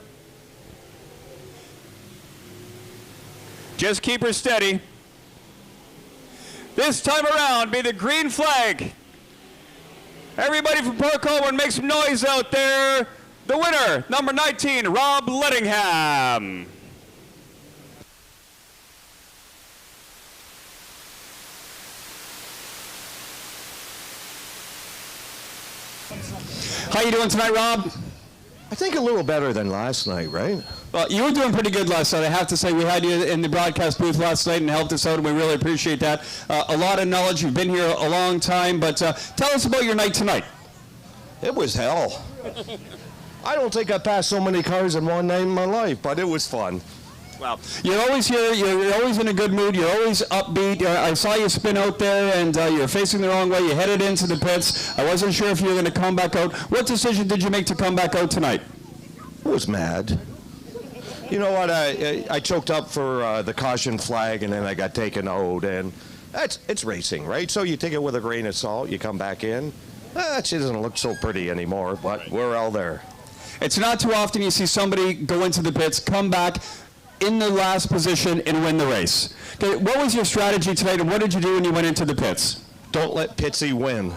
Just keep her steady. This time around, be the green flag. Everybody from Port Colborne, make some noise out there. The winner, number 19, Rob Lettingham. How you doing tonight, Rob? I think a little better than last night, right? Well, you were doing pretty good last night. I have to say, we had you in the broadcast booth last night and helped us out, and we really appreciate that. A lot of knowledge. You've been here a long time, but tell us about your night tonight. It was hell. I don't think I passed so many cars in one night in my life, but it was fun. Well, you're always here. You're always in a good mood. You're always upbeat. I saw you spin out there, and you're facing the wrong way. You headed into the pits. I wasn't sure if you were going to come back out. What decision did you make to come back out tonight? I was mad. You know what? I choked up for the caution flag, and then I got taken out. And it's racing, right? So you take it with a grain of salt. You come back in. It doesn't look so pretty anymore, but we're all there. It's not too often you see somebody go into the pits, come back in the last position, and win the race. Okay, what was your strategy tonight, and what did you do when you went into the pits? Don't let Pitsy win.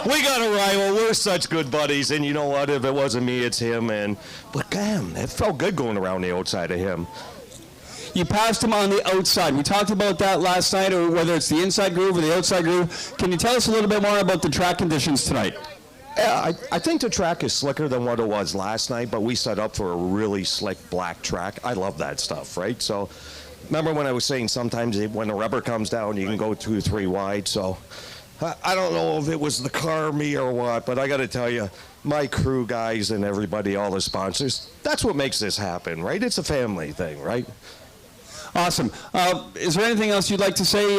We got a rival. We're such good buddies, and you know what? If it wasn't me, it's him. But damn, it felt good going around the outside of him. You passed him on the outside. We talked about that last night, or whether it's the inside groove or the outside groove. Can you tell us a little bit more about the track conditions tonight? Yeah, I think the track is slicker than what it was last night, but we set up for a really slick black track. I love that stuff, right? So remember when I was saying sometimes when the rubber comes down, you can go 2-3 wide. So I don't know if it was the car, me, or what, but I got to tell you, my crew guys and everybody, all the sponsors, that's what makes this happen, right? It's a family thing, right? Awesome. Is there anything else you'd like to say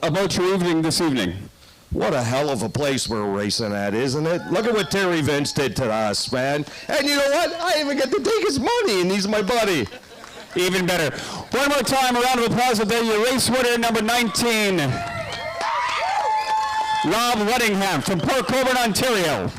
about your evening this evening? What a hell of a place we're racing at, isn't it? Look at what Terry Vince did to us, man. And you know what? I even get to take his money, and he's my buddy. Even better. One more time, a round of applause with your race winner, number 19, Rob Weddingham from Port Colborne, Ontario.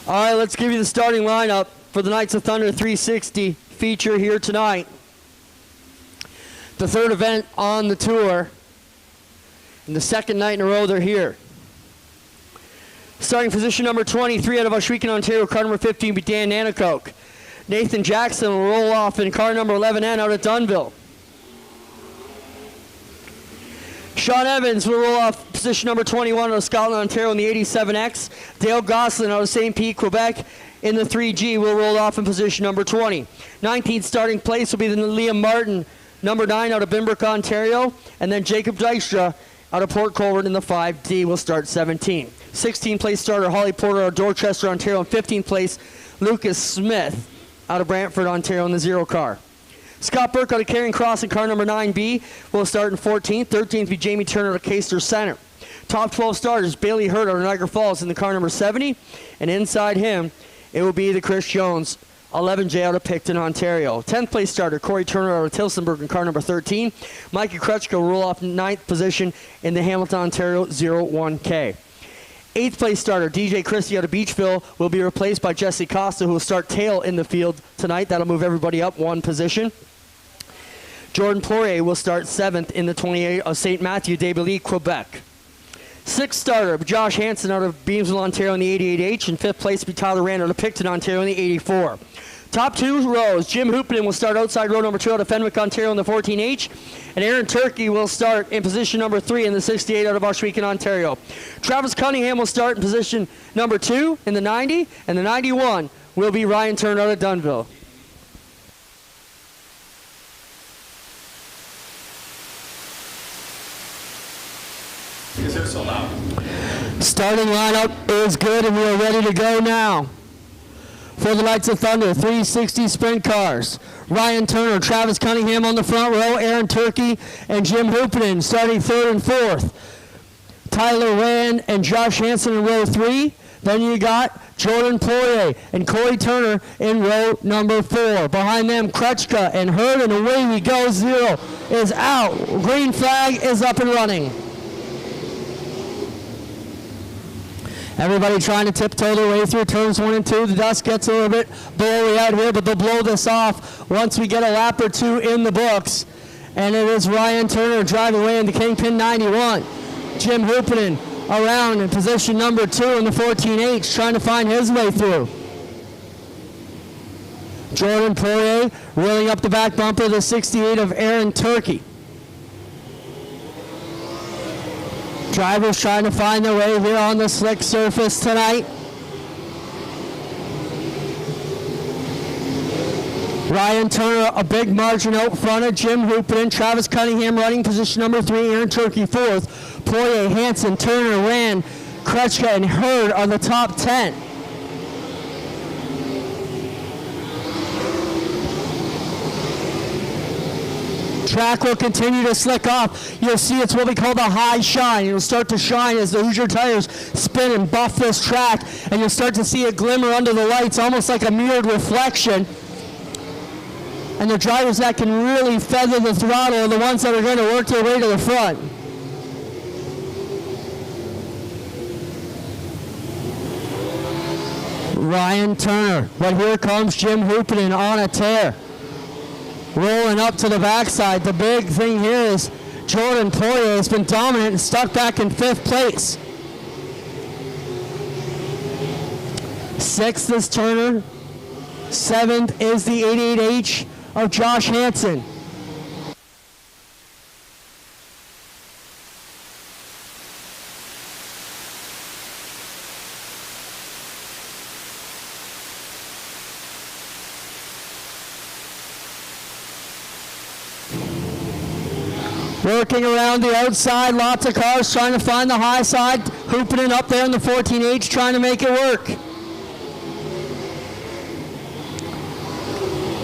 All right, let's give you the starting lineup for the Knights of Thunder 360 feature here tonight. The third event on the tour, and the second night in a row they're here. Starting position number 23 out of Ohsweken, Ontario, car number 15 be Dan Nanakoke. Nathan Jackson will roll off in car number 11N out of Dunnville. Sean Evans will roll off position number 21 out of Scotland, Ontario in the 87X. Dale Gosselin out of St. Pete, Quebec in the 3G will roll off in position number 20. 19th starting place will be the Liam Martin, number 9 out of Binbrook, Ontario. And then Jacob Dykstra out of Port Colborne in the 5D will start 17. 16th place starter Holly Porter out of Dorchester, Ontario. And 15th place Lucas Smith out of Brantford, Ontario in the 0 car. Scott Burke out of Carrying Cross in car number 9B will start in 14th. 13th be Jamie Turner out of Caister Center. Top 12 starters, Bailey Hurd out of Niagara Falls in the car number 70. And inside him, it will be the Chris Jones, 11J out of Picton, Ontario. 10th place starter, Corey Turner out of Tilsonburg in car number 13. Mikey Krutchka will roll off 9th position in the Hamilton, Ontario 01K. 8th place starter, DJ Christie out of Beachville, will be replaced by Jesse Costa, who will start tail in the field tonight. That'll move everybody up one position. Jordan Poirier will start 7th in the 28 of St. Matthew, Dabelee, Quebec. 6th starter, Josh Hansen out of Beamsville, Ontario in the 88H. And 5th place will be Tyler Rand out of Picton, Ontario in the 84. Top 2 rows, Jim Hoopinen will start outside row number 2 out of Fenwick, Ontario in the 14H. And Aaron Turkey will start in position number 3 in the 68 out of Ohsweken, Ontario. Travis Cunningham will start in position number 2 in the 90. And the 91 will be Ryan Turner out of Dunnville. Because they're so loud. Starting lineup is good, and we are ready to go now. For the Knights of Thunder, 360 sprint cars. Ryan Turner, Travis Cunningham on the front row, Aaron Turkey and Jim Hoopinen starting 3rd and 4th. Tyler Rand and Josh Hansen in row 3. Then you got Jordan Poirier and Corey Turner in row number 4. Behind them, Krutchka and Hurd, and away we go. 0 is out. Green flag is up and running. Everybody trying to tiptoe their way through turns 1 and 2. The dust gets a little bit blurry out here, but they'll blow this off once we get a lap or 2 in the books. And it is Ryan Turner driving away into Kingpin 91. Jim Hoopinen around in position number 2 in the 14H, trying to find his way through. Jordan Poirier reeling up the back bumper of the 68 of Aaron Turkey. Drivers trying to find their way here on the slick surface tonight. Ryan Turner, a big margin out front of Jim Hoopinen. Travis Cunningham running position number 3. Aaron Turkey 4th. Poirier, Hansen, Turner, Rand, Krutchka, and Hurd are the top 10. Track will continue to slick off. You'll see it's what we call the high shine. It'll start to shine as the Hoosier tires spin and buff this track, and you'll start to see it glimmer under the lights, almost like a mirrored reflection. And the drivers that can really feather the throttle are the ones that are going to work their way to the front. Ryan Turner. But here comes Jim Hoopinen on a tear. Rolling up to the backside. The big thing here is Jordan Poirier has been dominant and stuck back in 5th place. 6th is Turner. 7th is the 88H of Josh Hansen. Working around the outside, lots of cars trying to find the high side. Hooping up there in the 14H, trying to make it work.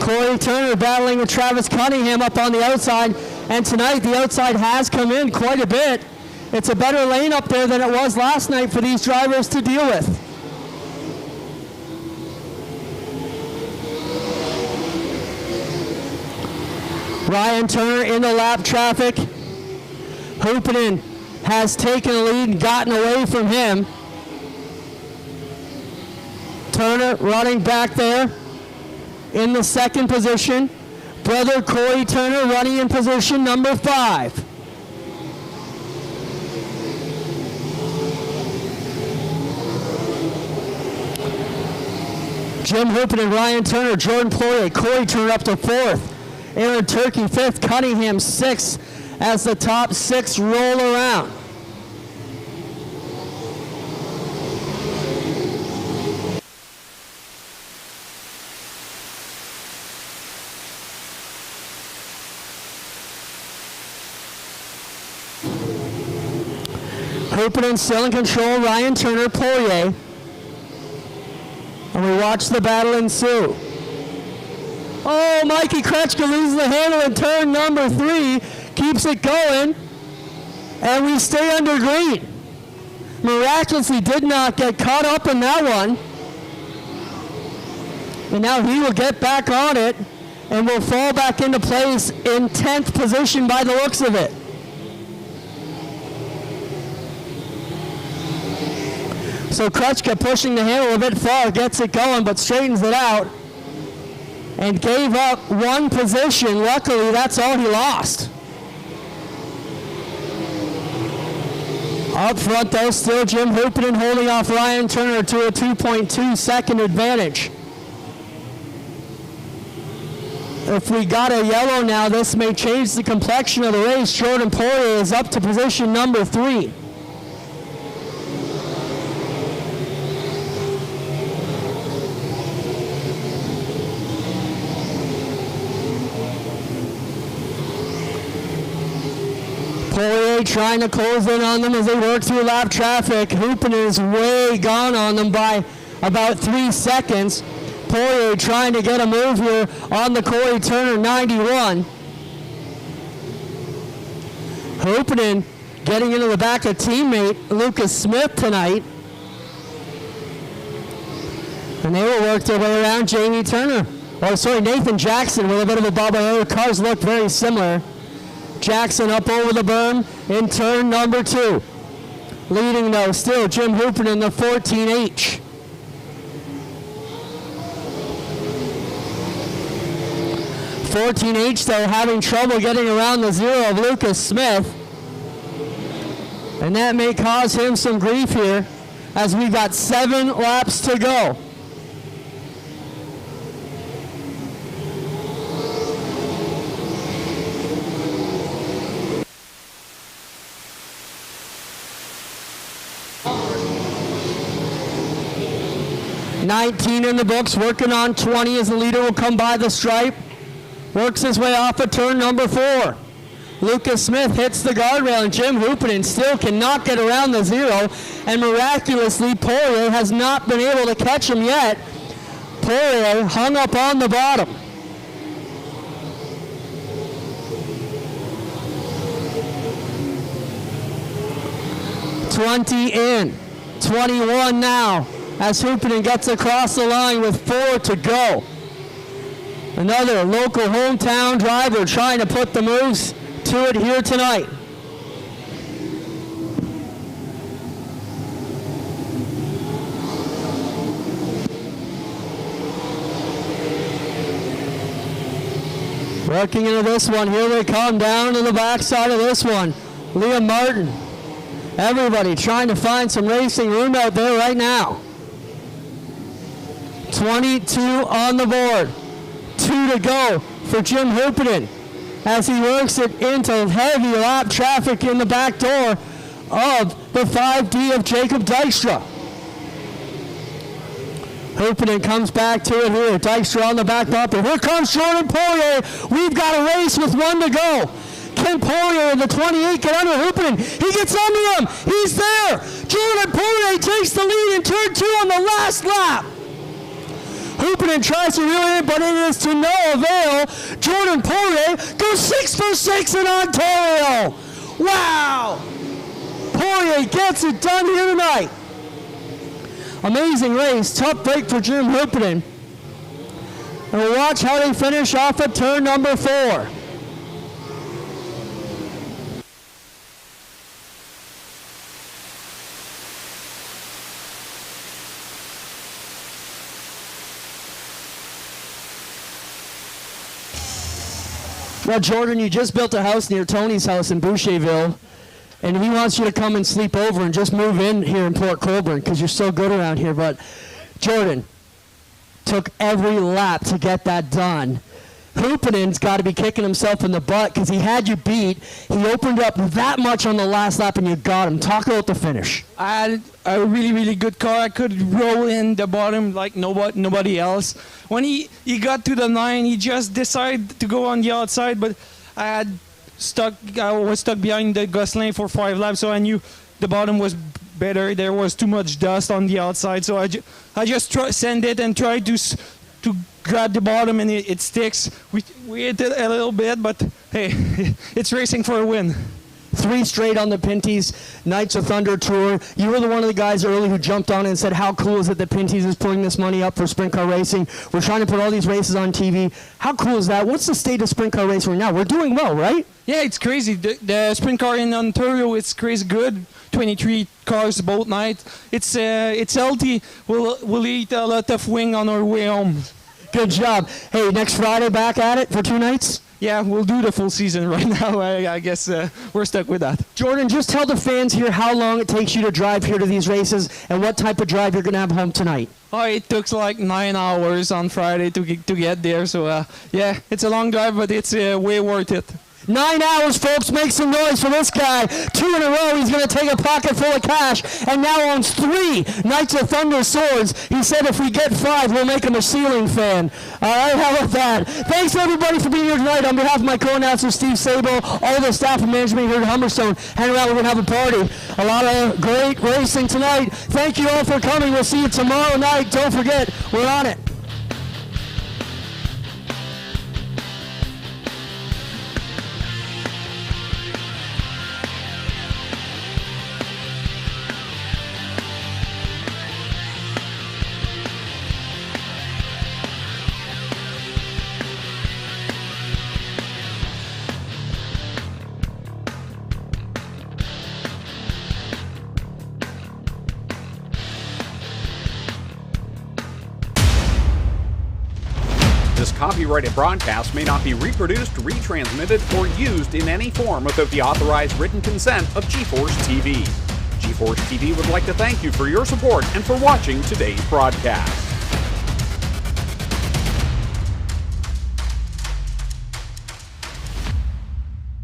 Corey Turner battling with Travis Cunningham up on the outside. And tonight, the outside has come in quite a bit. It's a better lane up there than it was last night for these drivers to deal with. Ryan Turner in the lap traffic. Hoopinen has taken the lead and gotten away from him. Turner running back there in the 2nd position. Brother Corey Turner running in position number 5. Jim Hoopinen, Ryan Turner, Jordan Poirier, Corey Turner up to 4th. Aaron Turkey 5th, Cunningham 6th as the top 6 roll around. Hoopinen still in control, Ryan Turner, Poirier. And we watch the battle ensue. Oh, Mikey Kretschka loses the handle in turn number 3, keeps it going, and we stay under green. Miraculously did not get caught up in that one. And now he will get back on it and will fall back into place in 10th position by the looks of it. So Kretschka pushing the handle a bit far, gets it going, but straightens it out. And gave up 1 position. Luckily, that's all he lost. Up front, though, still Jim Hoopinen holding off Ryan Turner to a 2.2 second advantage. If we got a yellow now, this may change the complexion of the race. Jordan Poirier is up to position number 3. Poirier trying to close in on them as they work through lap traffic. Hoopinen is way gone on them by about 3 seconds. Poirier trying to get a move here on the Corey Turner 91. Hoopinen getting into the back of teammate Lucas Smith tonight. And they will work their way around Nathan Jackson with a bit of a bubble. The cars look very similar. Jackson up over the berm in turn number 2. Leading though still Jim Hoopinen in the 14H. though having trouble getting around the 0 of Lucas Smith. And that may cause him some grief here as we've got 7 laps to go. $19 in the books, working on 20 as the leader will come by the stripe. Works his way off of turn number 4. Lucas Smith hits the guardrail and Jim Hoopinen still cannot get around the 0, and miraculously Poirier has not been able to catch him yet. Poirier hung up on the bottom. $20 in, 21 now, as Hoopinen gets across the line with 4 to go. Another local hometown driver trying to put the moves to it here tonight. Looking into this one, here they come down to the backside of this one. Liam Martin. Everybody trying to find some racing room out there right now. 22 on the board. 2 to go for Jim Hooperton as he works it into heavy lap traffic in the back door of the 5D of Jacob Dykstra. Hooperton comes back to it here. Dykstra on the back bumper. Here comes Jordan Poirier. We've got a race with 1 to go. Ken Poirier in the 28 get under Hooperton. He gets under him. He's there. Jordan Poirier takes the lead in turn 2 on the last lap. Hooperton tries to reel it in, but it is to no avail. Jordan Poirier goes 6 for 6 in Ontario. Wow! Poirier gets it done here tonight. Amazing race, tough break for Jim Hooperton. And we'll watch how they finish off at turn number 4. Well, Jordan, you just built a house near Tony's house in Boucherville, and he wants you to come and sleep over and just move in here in Port Colborne because you're so good around here. But Jordan took every lap to get that done. Hooperton's got to be kicking himself in the butt because he had you beat. He opened up that much on the last lap and you got him. Talk about the finish. I had a really, really good car. I could roll in the bottom like nobody else. When he got to the 9, he just decided to go on the outside, but I was stuck behind the Gosselin for 5 laps, so I knew the bottom was better. There was too much dust on the outside, so I just sent it and tried to grab the bottom, and it sticks. We hit it a little bit, but hey, it's racing for a win. 3 straight on the Pinty's Knights of Thunder Tour. You were one of the guys early who jumped on and said, how cool is it that Pinty's is putting this money up for sprint car racing? We're trying to put all these races on TV. How cool is that? What's the state of sprint car racing right now? We're doing well, right? Yeah, it's crazy. The sprint car in Ontario, it's crazy good. 23 cars both nights. It's healthy. We'll eat a lot of wing on our way home. Good job. Hey, next Friday back at it for 2 nights? Yeah, we'll do the full season right now. I guess we're stuck with that. Jordan, just tell the fans here how long it takes you to drive here to these races and what type of drive you're going to have home tonight. Oh, it took like 9 hours on Friday to get there. So, yeah, it's a long drive, but it's way worth it. 9 hours, folks. Make some noise for this guy. 2 in a row. He's going to take a pocket full of cash and now owns 3 Knights of Thunder swords. He said if we get 5, we'll make him a ceiling fan. All right, how about that? Thanks, everybody, for being here tonight. On behalf of my co-announcer, Steve Sabo, all the staff and management here at Humberstone, hang around. We're going to have a party. A lot of great racing tonight. Thank you all for coming. We'll see you tomorrow night. Don't forget, we're on it. This copyrighted broadcast may not be reproduced, retransmitted, or used in any form without the authorized written consent of GForceTV. GForceTV would like to thank you for your support and for watching today's broadcast.